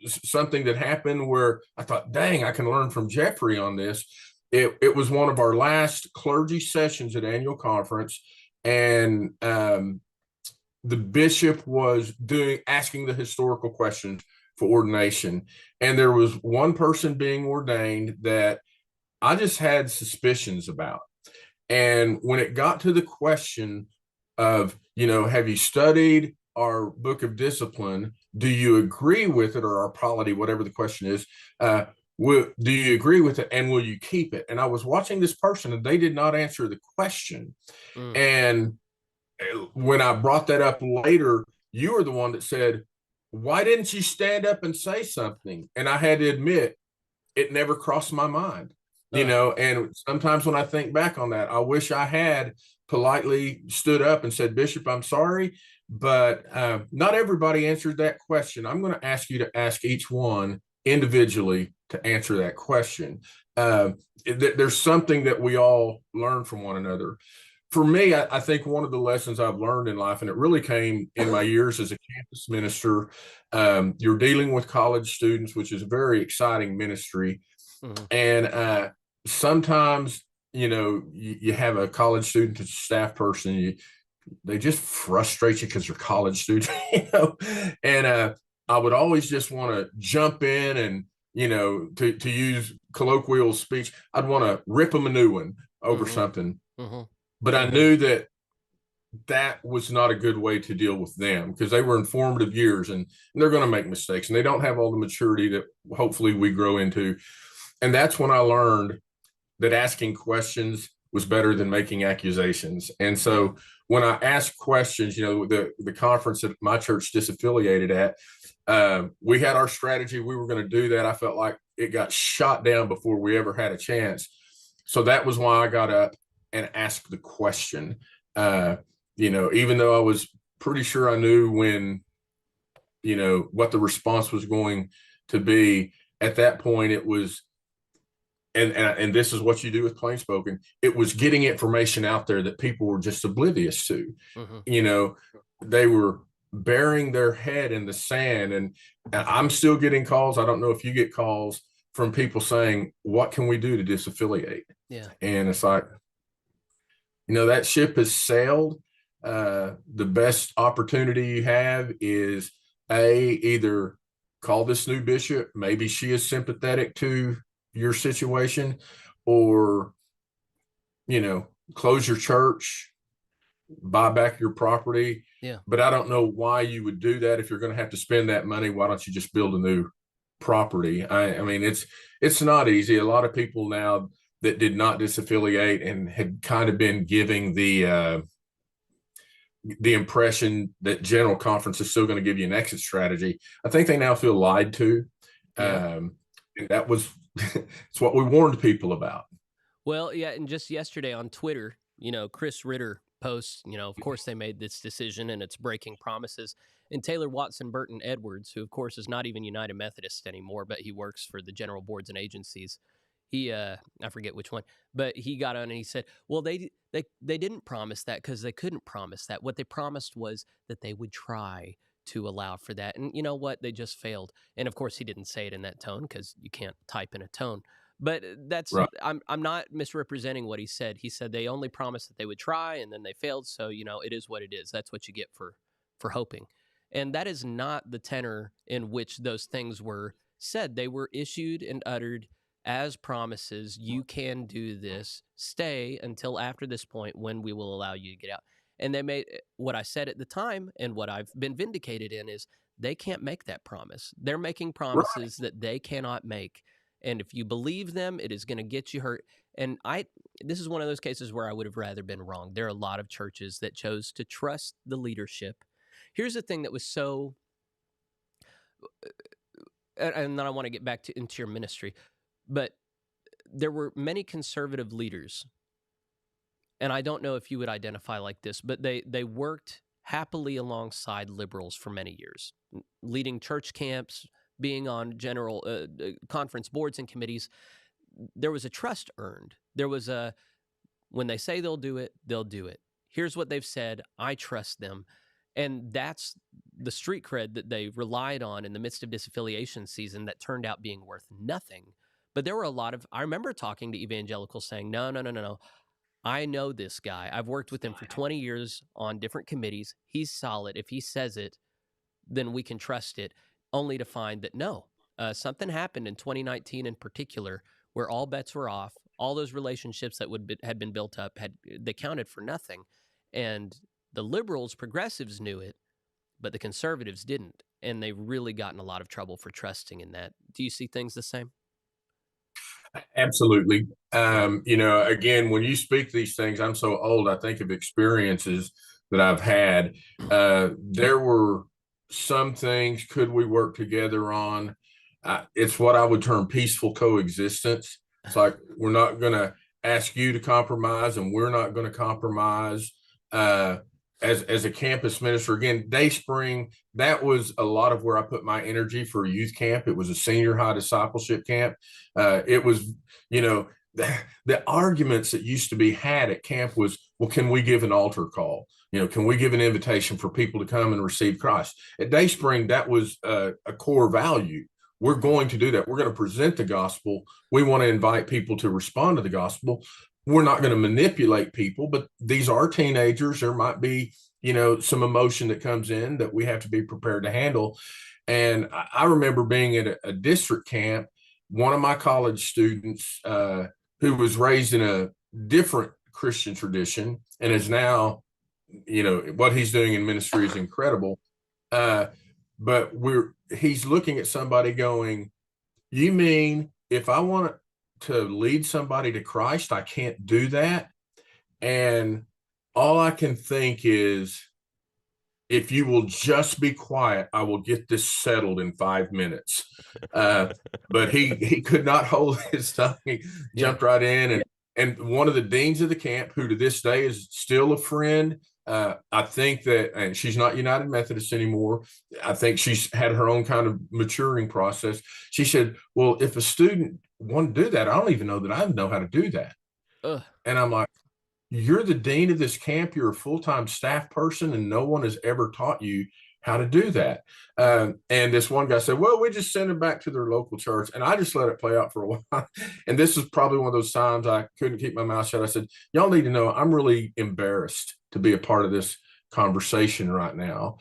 Speaker 3: something that happened where I thought, dang, I can learn from Jeffrey on this. It was one of our last clergy sessions at annual conference, and the bishop was asking the historical questions for ordination, and there was one person being ordained that I just had suspicions about. And when it got to the question of, have you studied our book of discipline? Do you agree with it, or our polity, whatever the question is? Do you agree with it, and will you keep it? And I was watching this person, and they did not answer the question.
Speaker 1: Mm.
Speaker 3: And when I brought that up later, you were the one that said, "Why didn't you stand up and say something?" And I had to admit, it never crossed my mind,
Speaker 1: Uh,
Speaker 3: and sometimes when I think back on that, I wish I had politely stood up and said, Bishop, I'm sorry, but not everybody answered that question. I'm going to ask you to ask each one individually to answer that question. There's something that we all learn from one another. For me, I think one of the lessons I've learned in life, and it really came in my years as a campus minister, you're dealing with college students, which is a very exciting ministry.
Speaker 1: mhm.
Speaker 3: And sometimes, you have a college student as a staff person, they just frustrate you because they're college students, And I would always just want to jump in and, to use colloquial speech, I'd want to rip them a new one over
Speaker 1: Mhm.
Speaker 3: something.
Speaker 1: Mhm.
Speaker 3: But I knew that that was not a good way to deal with them because they were in formative years, and they're going to make mistakes, and they don't have all the maturity that hopefully we grow into. And that's when I learned that asking questions was better than making accusations. And
Speaker 1: Yeah.
Speaker 3: so when I asked questions, the conference that my church disaffiliated at, we had our strategy. We were going to do that. I felt like it got shot down before we ever had a chance. So that was why I got up and asked the question. Uh, even though I was pretty sure I knew when, what the response was going to be, at that point, it was, and this is what you do with PlainSpoken. It was getting information out there that people were just oblivious to.
Speaker 1: Mhm.
Speaker 3: You know, they were burying their head in the sand, and I'm still getting calls. I don't know if you get calls from people saying, "What can we do to disaffiliate?"
Speaker 1: Yeah.
Speaker 3: And it's like, that ship has sailed. The best opportunity you have is either call this new bishop. Maybe she is sympathetic to your situation, or close your church, buy back your property.
Speaker 1: Yeah.
Speaker 3: But I don't know why you would do that if you're going to have to spend that money. Why don't you just build a new property? I mean, it's not easy. A lot of people now that did not disaffiliate and had kind of been giving the impression that General Conference is still going to give you an exit strategy. I think they now feel lied to.
Speaker 1: Yeah.
Speaker 3: And that was it's what we warned people about.
Speaker 1: Well, yeah, and just yesterday on Twitter, Chris Ritter posts, of course they made this decision and it's breaking promises. And Taylor Watson Burton Edwards, who of course is not even United Methodist anymore, but he works for the general boards and agencies. He, I forget which one, but he got on and he said, well, they didn't promise that because they couldn't promise that. What they promised was that they would try to allow for that. And you know what? They just failed. And of course, he didn't say it in that tone because you can't type in a tone. But that's
Speaker 3: Right.
Speaker 1: I'm not misrepresenting what he said. He said they only promised that they would try, and then they failed. So it is what it is. That's what you get for hoping. And that is not the tenor in which those things were said. They were issued and uttered as promises. You can do this. Stay until after this point when we will allow you to get out. And they made what I said at the time, and what I've been vindicated in is they can't make that promise. They're making promises that they cannot make. And if you believe them, it is going to get you hurt. And this is one of those cases where I would have rather been wrong. There are a lot of churches that chose to trust the leadership. Here's the thing that was so, and then I want to get back into your ministry, but there were many conservative leaders, and I don't know if you would identify like this, but they worked happily alongside liberals for many years, leading church camps, being on general conference boards and committees. There was a trust earned. There was when they say they'll do it, they'll do it. Here's what they've said. I trust them. And that's the street cred that they relied on in the midst of disaffiliation season that turned out being worth nothing. But there were a lot of, I remember talking to evangelicals saying, no. I know this guy. I've worked with him for 20 years on different committees. He's solid. If he says it, then we can trust it, only to find that no, something happened in 2019 in particular where all bets were off. All those relationships that had been built up, they counted for nothing. And the liberals, progressives knew it, but the conservatives didn't. And they've really gotten a lot of trouble for trusting in that. Do you see things the same?
Speaker 3: Absolutely. Again, when you speak these things, I'm so old, I think of experiences that I've had. There were some things, could we work together on? It's what I would term peaceful coexistence. It's like, we're not going to ask you to compromise, and we're not going to compromise. As a campus minister, again, Dayspring, that was a lot of where I put my energy for youth camp. It was a senior high discipleship camp. It was, the arguments that used to be had at camp was, well, can we give an altar call? Can we give an invitation for people to come and receive Christ? At Dayspring, that was a core value. We're going to do that. We're going to present the gospel. We want to invite people to respond to the gospel. We're not going to manipulate people, but these are teenagers. There might be, some emotion that comes in that we have to be prepared to handle. And I remember being at a district camp, one of my college students who was raised in a different Christian tradition and is now, what he's doing in ministry is incredible. But he's looking at somebody going, you mean if I want to lead somebody to Christ, I can't do that? And all I can think is, if you will just be quiet, I will get this settled in 5 minutes. But he could not hold his tongue. He jumped right in. And one of the deans of the camp, who to this day is still a friend, I think that, and she's not United Methodist anymore. I think she's had her own kind of maturing process. She said, well, if a student want to do that, I don't even know that I know how to do that. And I'm like, you're the dean of this camp. You're a full-time staff person, and no one has ever taught you how to do that. And this one guy said, well, we just send them back to their local church. And I just let it play out for a while. And this is probably one of those times I couldn't keep my mouth shut. I said, y'all need to know I'm really embarrassed to be a part of this conversation right now.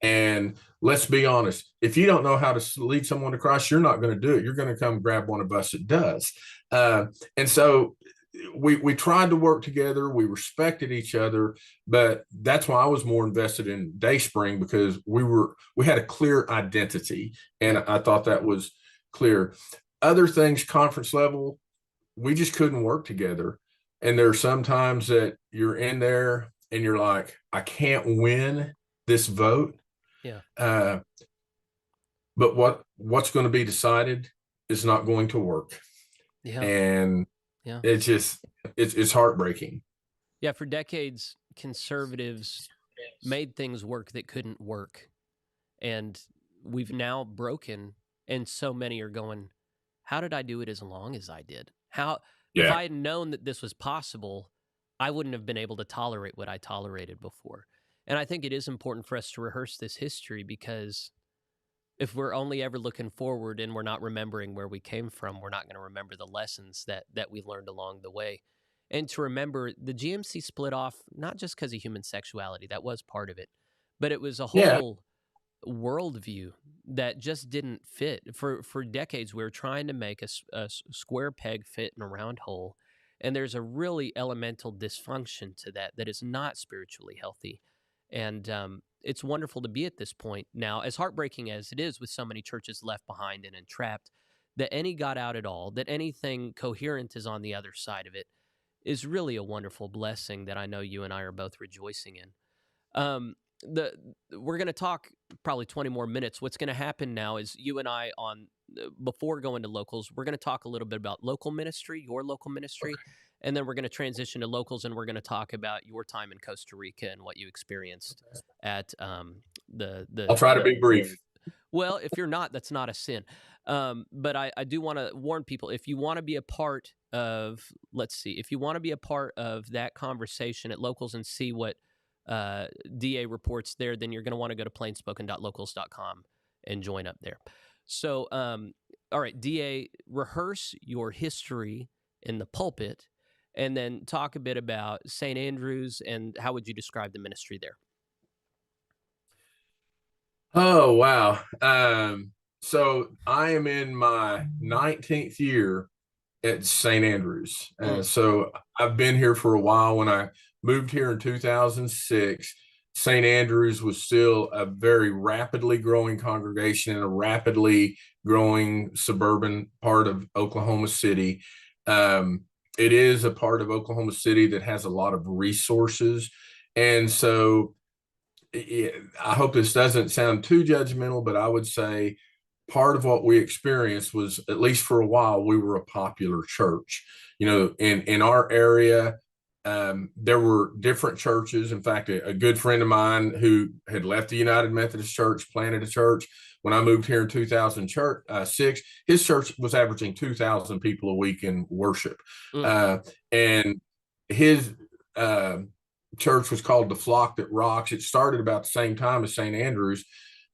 Speaker 3: And let's be honest, if you don't know how to lead someone to Christ, you're not going to do it. You're going to come grab one of us that does. And so we tried to work together. We respected each other, but that's why I was more invested in Dayspring, because we had a clear identity, and I thought that was clear. Other things, conference level, we just couldn't work together. And there are some times that you're in there and you're like, I can't win this vote. But what's going to be decided is not going to work. And it's heartbreaking.
Speaker 1: For decades, conservatives made things work that couldn't work. And we've now broken, and so many are going, how did I do it as long as I did? If I had known that this was possible, I wouldn't have been able to tolerate what I tolerated before. And I think it is important for us to rehearse this history, because if we're only ever looking forward and we're not remembering where we came from, we're not going to remember the lessons that we learned along the way. And to remember, the GMC split off not just because of human sexuality, that was part of it, but it was a whole worldview that just didn't fit. For decades, we were trying to make a square peg fit in a round hole, and there's a really elemental dysfunction to that is not spiritually healthy. And it's wonderful to be at this point now, as heartbreaking as it is with so many churches left behind and entrapped, that any got out at all, that anything coherent is on the other side of it, is really a wonderful blessing that I know you and I are both rejoicing in. We're going to talk probably 20 more minutes. What's going to happen now is you and I, before going to locals, we're going to talk a little bit about local ministry, your local ministry, and then we're going to transition to locals, and we're going to talk about your time in Costa Rica and what you experienced at the.
Speaker 3: I'll try to be brief.
Speaker 1: Well, if you're not, that's not a sin. But I do want to warn people, if you want to be a part of, if you want to be a part of that conversation at locals and see what DA reports there, then you're going to want to go to plainspoken.locals.com and join up there. So, all right, DA, rehearse your history in the pulpit, and then talk a bit about St. Andrews, and how would you describe the ministry there?
Speaker 3: Oh, wow. So I am in my 19th year at St. Andrews. So I've been here for a while. When I moved here in 2006, St. Andrews was still a very rapidly growing congregation in a rapidly growing suburban part of Oklahoma City. It is a part of Oklahoma City that has a lot of resources. And so I hope this doesn't sound too judgmental, but I would say part of what we experienced was, at least for a while, we were a popular church. You know, in our area, there were different churches. In fact, a good friend of mine who had left the United Methodist Church planted a church. When I moved here in 2006, his church was averaging 2,000 people a week in worship. And his church was called The Flock That Rocks. It started about the same time as St. Andrews.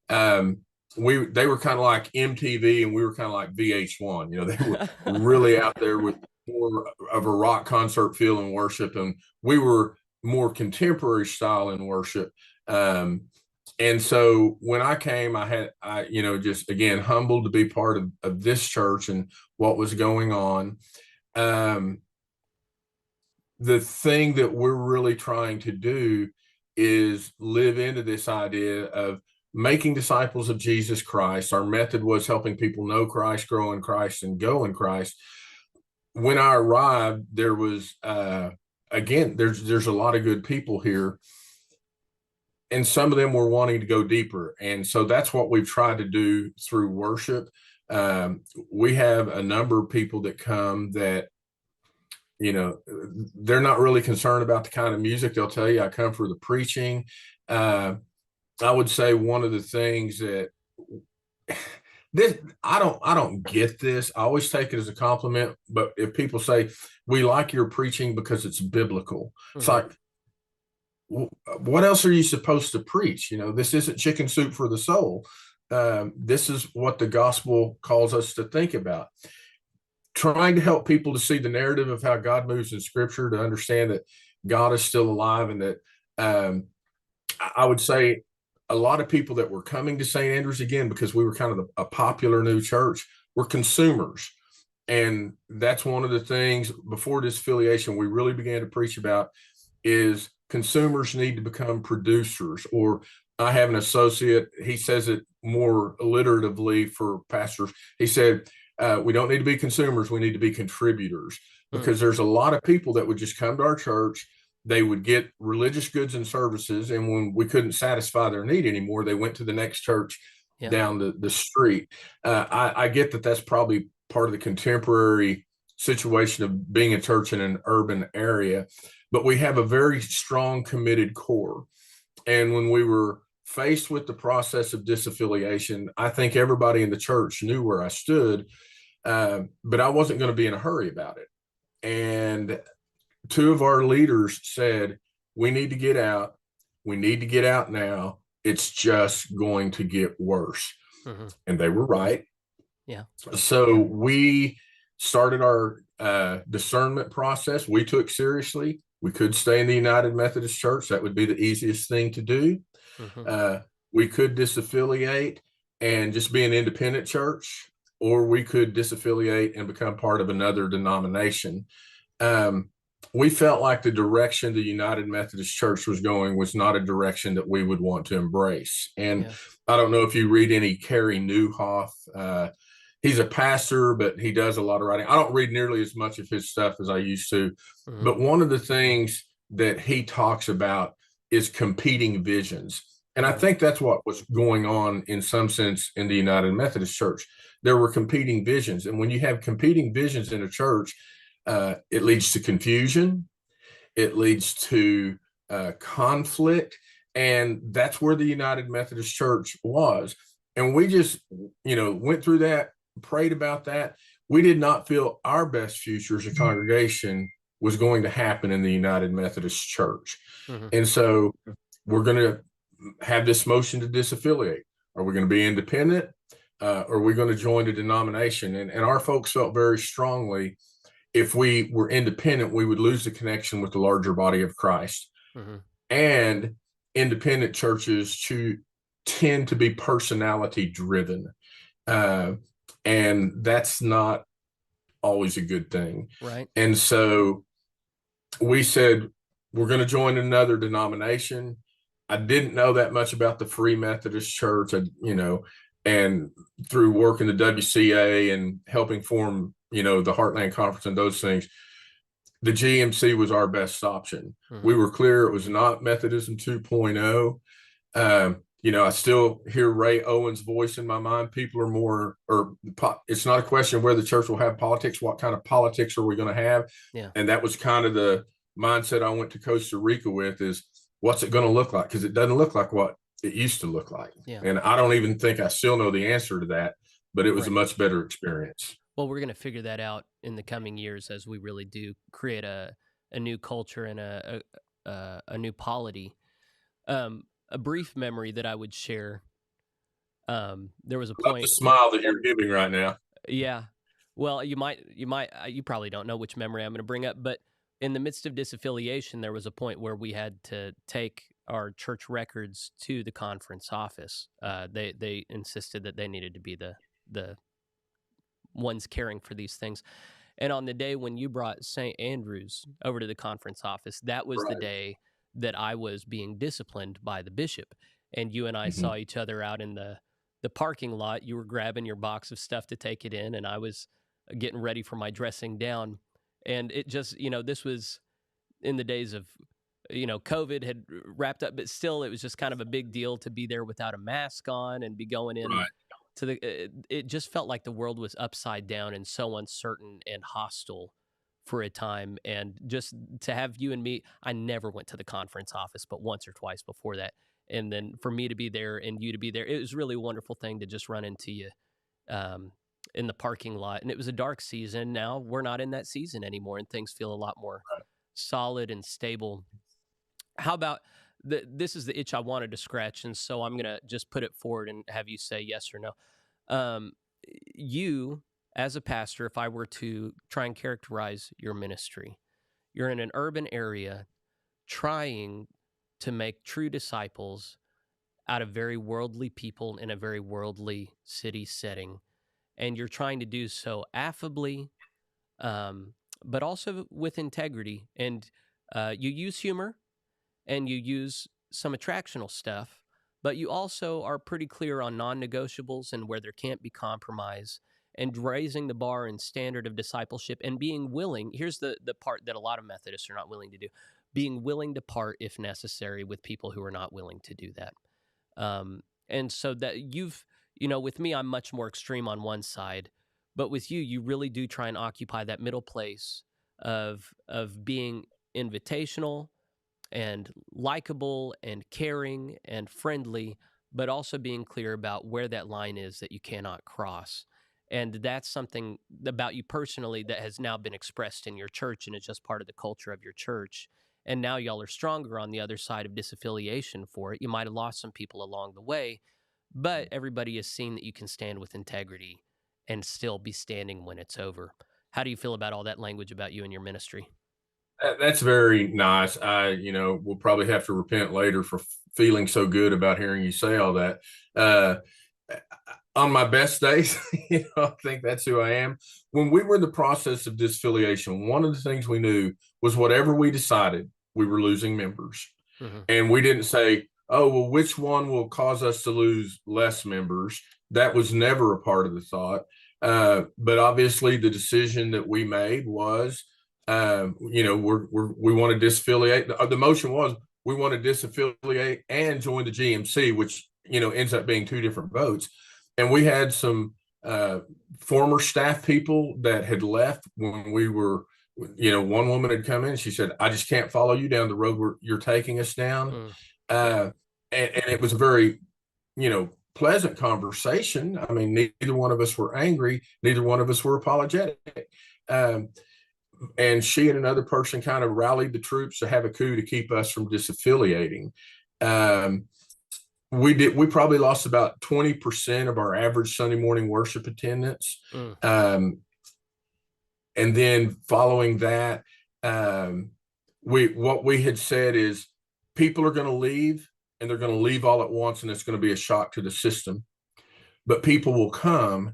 Speaker 3: They were kind of like MTV, and we were kind of like VH1. You know, they were really out there with more of a rock concert feel in worship, and we were more contemporary style in worship. And so when I came, I just again humbled to be part of this church and what was going on. The thing that we're really trying to do is live into this idea of making disciples of Jesus Christ. Our method was helping people know Christ, grow in Christ, and go in Christ. When I arrived, there was, there's a lot of good people here, and some of them were wanting to go deeper. And so that's what we've tried to do through worship. We have a number of people that come that, you know, they're not really concerned about the kind of music. They'll tell you, I come for the preaching. I would say one of the things that I don't get this. I always take it as a compliment. But if people say, we like your preaching because it's biblical, it's like, what else are you supposed to preach? You know, this isn't chicken soup for the soul. This is what the gospel calls us to think about. Trying to help people to see the narrative of how God moves in Scripture, to understand that God is still alive, and that I would say a lot of people that were coming to St. Andrews, again, because we were kind of a popular new church, were consumers. And that's one of the things before this affiliation we really began to preach about, is consumers need to become producers. Or I have an associate, he says it more alliteratively for pastors. He said, we don't need to be consumers, we need to be contributors. Because there's a lot of people that would just come to our church, they would get religious goods and services, and when we couldn't satisfy their need anymore, they went to the next church down the street. I get that that's probably part of the contemporary situation of being a church in an urban area, but we have a very strong, committed core. And when we were faced with the process of disaffiliation, I think everybody in the church knew where I stood, but I wasn't going to be in a hurry about it. And two of our leaders said, we need to get out. We need to get out now. It's just going to get worse. Mm-hmm. And they were right.
Speaker 1: Yeah.
Speaker 3: So we started our discernment process. We took seriously. We could stay in the United Methodist Church. That would be the easiest thing to do. Mm-hmm. We could disaffiliate and just be an independent church, or we could disaffiliate and become part of another denomination. We felt like the direction the United Methodist Church was going was not a direction that we would want to embrace. And yeah. I don't know if you read any Carey Nieuwhof. He's a pastor, but he does a lot of writing. I don't read nearly as much of his stuff as I used to. Mm-hmm. But one of the things that he talks about is competing visions. And I think that's what was going on in some sense in the United Methodist Church. There were competing visions. And when you have competing visions in a church, it leads to confusion. It leads to conflict. And that's where the United Methodist Church was. And we just, went through that, prayed about that. We did not feel our best future as a congregation was going to happen in the United Methodist Church. Mm-hmm. And so we're going to have this motion to disaffiliate. Are we going to be independent? Or are we going to join a denomination? And our folks felt very strongly, if we were independent, we would lose the connection with the larger body of Christ. Mm-hmm. And independent churches tend to be personality driven. And that's not always a good thing.
Speaker 1: Right. And
Speaker 3: so we said, we're going to join another denomination. I didn't know that much about the Free Methodist Church, and through work in the WCA and helping form, the Heartland Conference and those things, the GMC was our best option. Mm-hmm. We were clear it was not Methodism 2.0. I still hear Ray Owens' voice in my mind. People are it's not a question of whether the church will have politics. What kind of politics are we going to have?
Speaker 1: Yeah.
Speaker 3: And that was kind of the mindset I went to Costa Rica with, is what's it going to look like? Because it doesn't look like what it used to look like.
Speaker 1: Yeah.
Speaker 3: And I don't even think I still know the answer to that, but it was a much better experience.
Speaker 1: Well, we're going to figure that out in the coming years as we really do create a new culture and a new polity. A brief memory that I would share. There was a point.
Speaker 3: The smile that you're giving right now.
Speaker 1: Yeah. Well, you probably don't know which memory I'm going to bring up, but in the midst of disaffiliation, there was a point where we had to take our church records to the conference office. They insisted that they needed to be the ones caring for these things. And on the day when you brought St. Andrews over to the conference office, that was the day that I was being disciplined by the bishop. And you and I saw each other out in the parking lot. You were grabbing your box of stuff to take it in, and I was getting ready for my dressing down. And it just, this was in the days of, COVID had wrapped up, but still it was just kind of a big deal to be there without a mask on and be going in to it just felt like the world was upside down and so uncertain and hostile for a time. And just to have you and me, I never went to the conference office, but once or twice before that. And then for me to be there and you to be there, it was really a wonderful thing to just run into you in the parking lot. And it was a dark season. Now we're not in that season anymore, and things feel a lot more solid and stable. How about this is the itch I wanted to scratch, and so I'm going to just put it forward and have you say yes or no. You, as a pastor, if I were to try and characterize your ministry, you're in an urban area trying to make true disciples out of very worldly people in a very worldly city setting. And you're trying to do so affably, but also with integrity. And you use humor and you use some attractional stuff, but you also are pretty clear on non-negotiables and where there can't be compromise, and raising the bar and standard of discipleship and being willing. Here's the part that a lot of Methodists are not willing to do. Being willing to part if necessary with people who are not willing to do that. And so that with me, I'm much more extreme on one side, but with you, you really do try and occupy that middle place of being invitational and likable and caring and friendly, but also being clear about where that line is that you cannot cross. And that's something about you personally that has now been expressed in your church, and it's just part of the culture of your church. And now y'all are stronger on the other side of disaffiliation for it. You might have lost some people along the way, but everybody has seen that you can stand with integrity and still be standing when it's over. How do you feel about all that language about you and your ministry?
Speaker 3: That's very nice. We'll probably have to repent later for feeling so good about hearing you say all that. Uh, on my best days, I think that's who I am. When we were in the process of disaffiliation, one of the things we knew was whatever we decided, we were losing members.
Speaker 1: Mm-hmm.
Speaker 3: And we didn't say, oh, well, which one will cause us to lose less members? That was never a part of the thought. But obviously, the decision that we made was, we want to disaffiliate. The motion was we want to disaffiliate and join the GMC, which ends up being two different votes. And we had some former staff people that had left when we were. One woman had come in and she said, I just can't follow you down the road where you're taking us down. And it was a very, pleasant conversation. I mean, neither one of us were angry. Neither one of us were apologetic. And she and another person kind of rallied the troops to have a coup to keep us from disaffiliating. We probably lost about 20% of our average Sunday morning worship attendance. And then following that, what we had said is people are going to leave and they're going to leave all at once, and it's going to be a shock to the system. But people will come,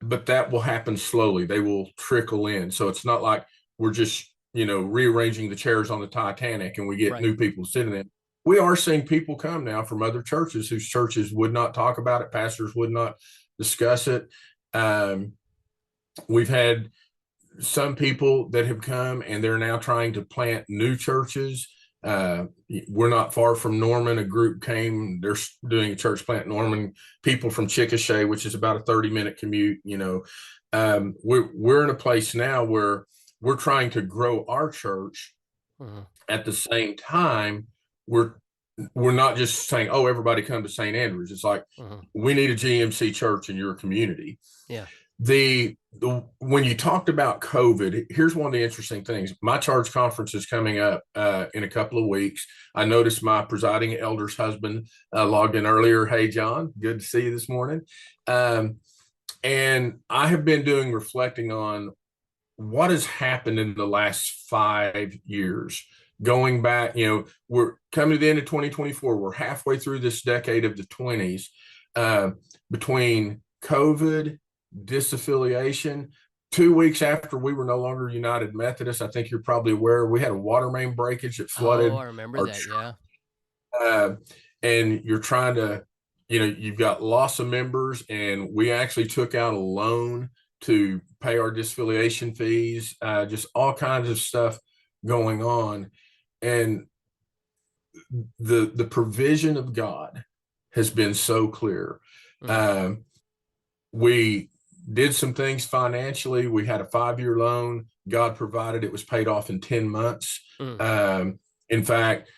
Speaker 3: but that will happen slowly. They will trickle in. So it's not like we're just, rearranging the chairs on the Titanic and we get new people sitting in. We are seeing people come now from other churches whose churches would not talk about it. Pastors would not discuss it. We've had some people that have come and they're now trying to plant new churches. We're not far from Norman. A group came, they're doing a church plant in Norman, people from Chickasha, which is about a 30-minute commute. We're in a place now where we're trying to grow our church. At the same time, we're not just saying, oh, everybody come to St. Andrews. It's like, we need a GMC church in your community.
Speaker 1: Yeah.
Speaker 3: When you talked about COVID, here's one of the interesting things. My charge conference is coming up in a couple of weeks. I noticed my presiding elder's husband logged in earlier. Hey, John, good to see you this morning. And I have been reflecting on what has happened in the last 5 years. Going back, we're coming to the end of 2024. We're halfway through this decade of the 20s. Between COVID, disaffiliation, 2 weeks after we were no longer United Methodist, I think you're probably aware, we had a water main breakage that flooded.
Speaker 1: Oh, I remember that,
Speaker 3: yeah. And you're trying to, you've got loss of members, and we actually took out a loan to pay our disaffiliation fees, just all kinds of stuff going on. And the provision of God has been so clear. We did some things financially. We had a 5-year loan. God provided. It was paid off in 10 months. In fact,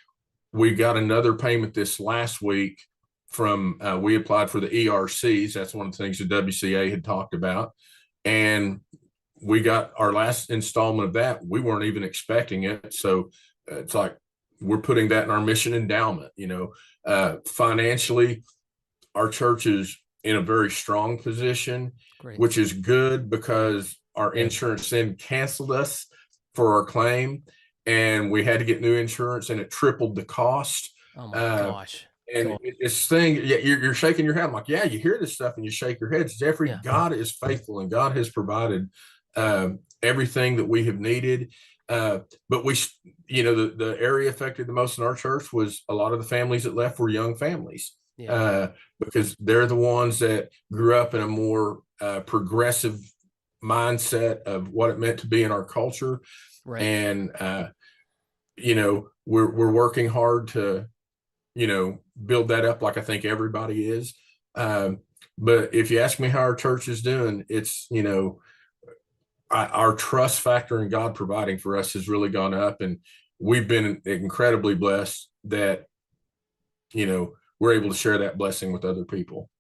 Speaker 3: we got another payment this last week from, we applied for the ERCs. That's one of the things the WCA had talked about. And we got our last installment of that. We weren't even expecting it. So it's like, we're putting that in our mission endowment. Financially, our church is in a very strong position. Great. Which is good because our insurance then canceled us for our claim, and we had to get new insurance, and it tripled the cost.
Speaker 1: Oh my gosh.
Speaker 3: And this thing, you're shaking your head. I'm like, yeah, you hear this stuff and you shake your heads. Jeffrey, God is faithful, and God has provided everything that we have needed. But the area affected the most in our church was a lot of the families that left were young families. Because they're the ones that grew up in a more progressive mindset of what it meant to be in our culture. Right. And, we're working hard to, build that up like I think everybody is. But if you ask me how our church is doing, it's, our trust factor in God providing for us has really gone up. And, we've been incredibly blessed that, we're able to share that blessing with other people.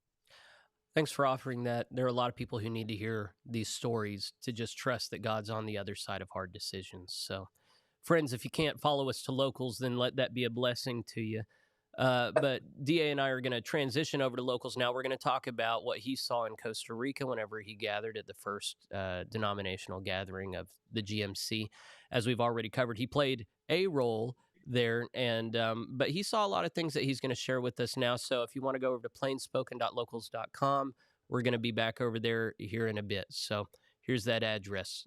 Speaker 1: Thanks for offering that. There are a lot of people who need to hear these stories to just trust that God's on the other side of hard decisions. So, friends, if you can't follow us to locals, then let that be a blessing to you. But DA and I are going to transition over to locals now. We're going to talk about what he saw in Costa Rica whenever he gathered at the first denominational gathering of the GMC. As we've already covered, he played a role there, and but he saw a lot of things that he's going to share with us now. So if you want to go over to plainspoken.locals.com, we're going to be back over there here in a bit. So here's that address.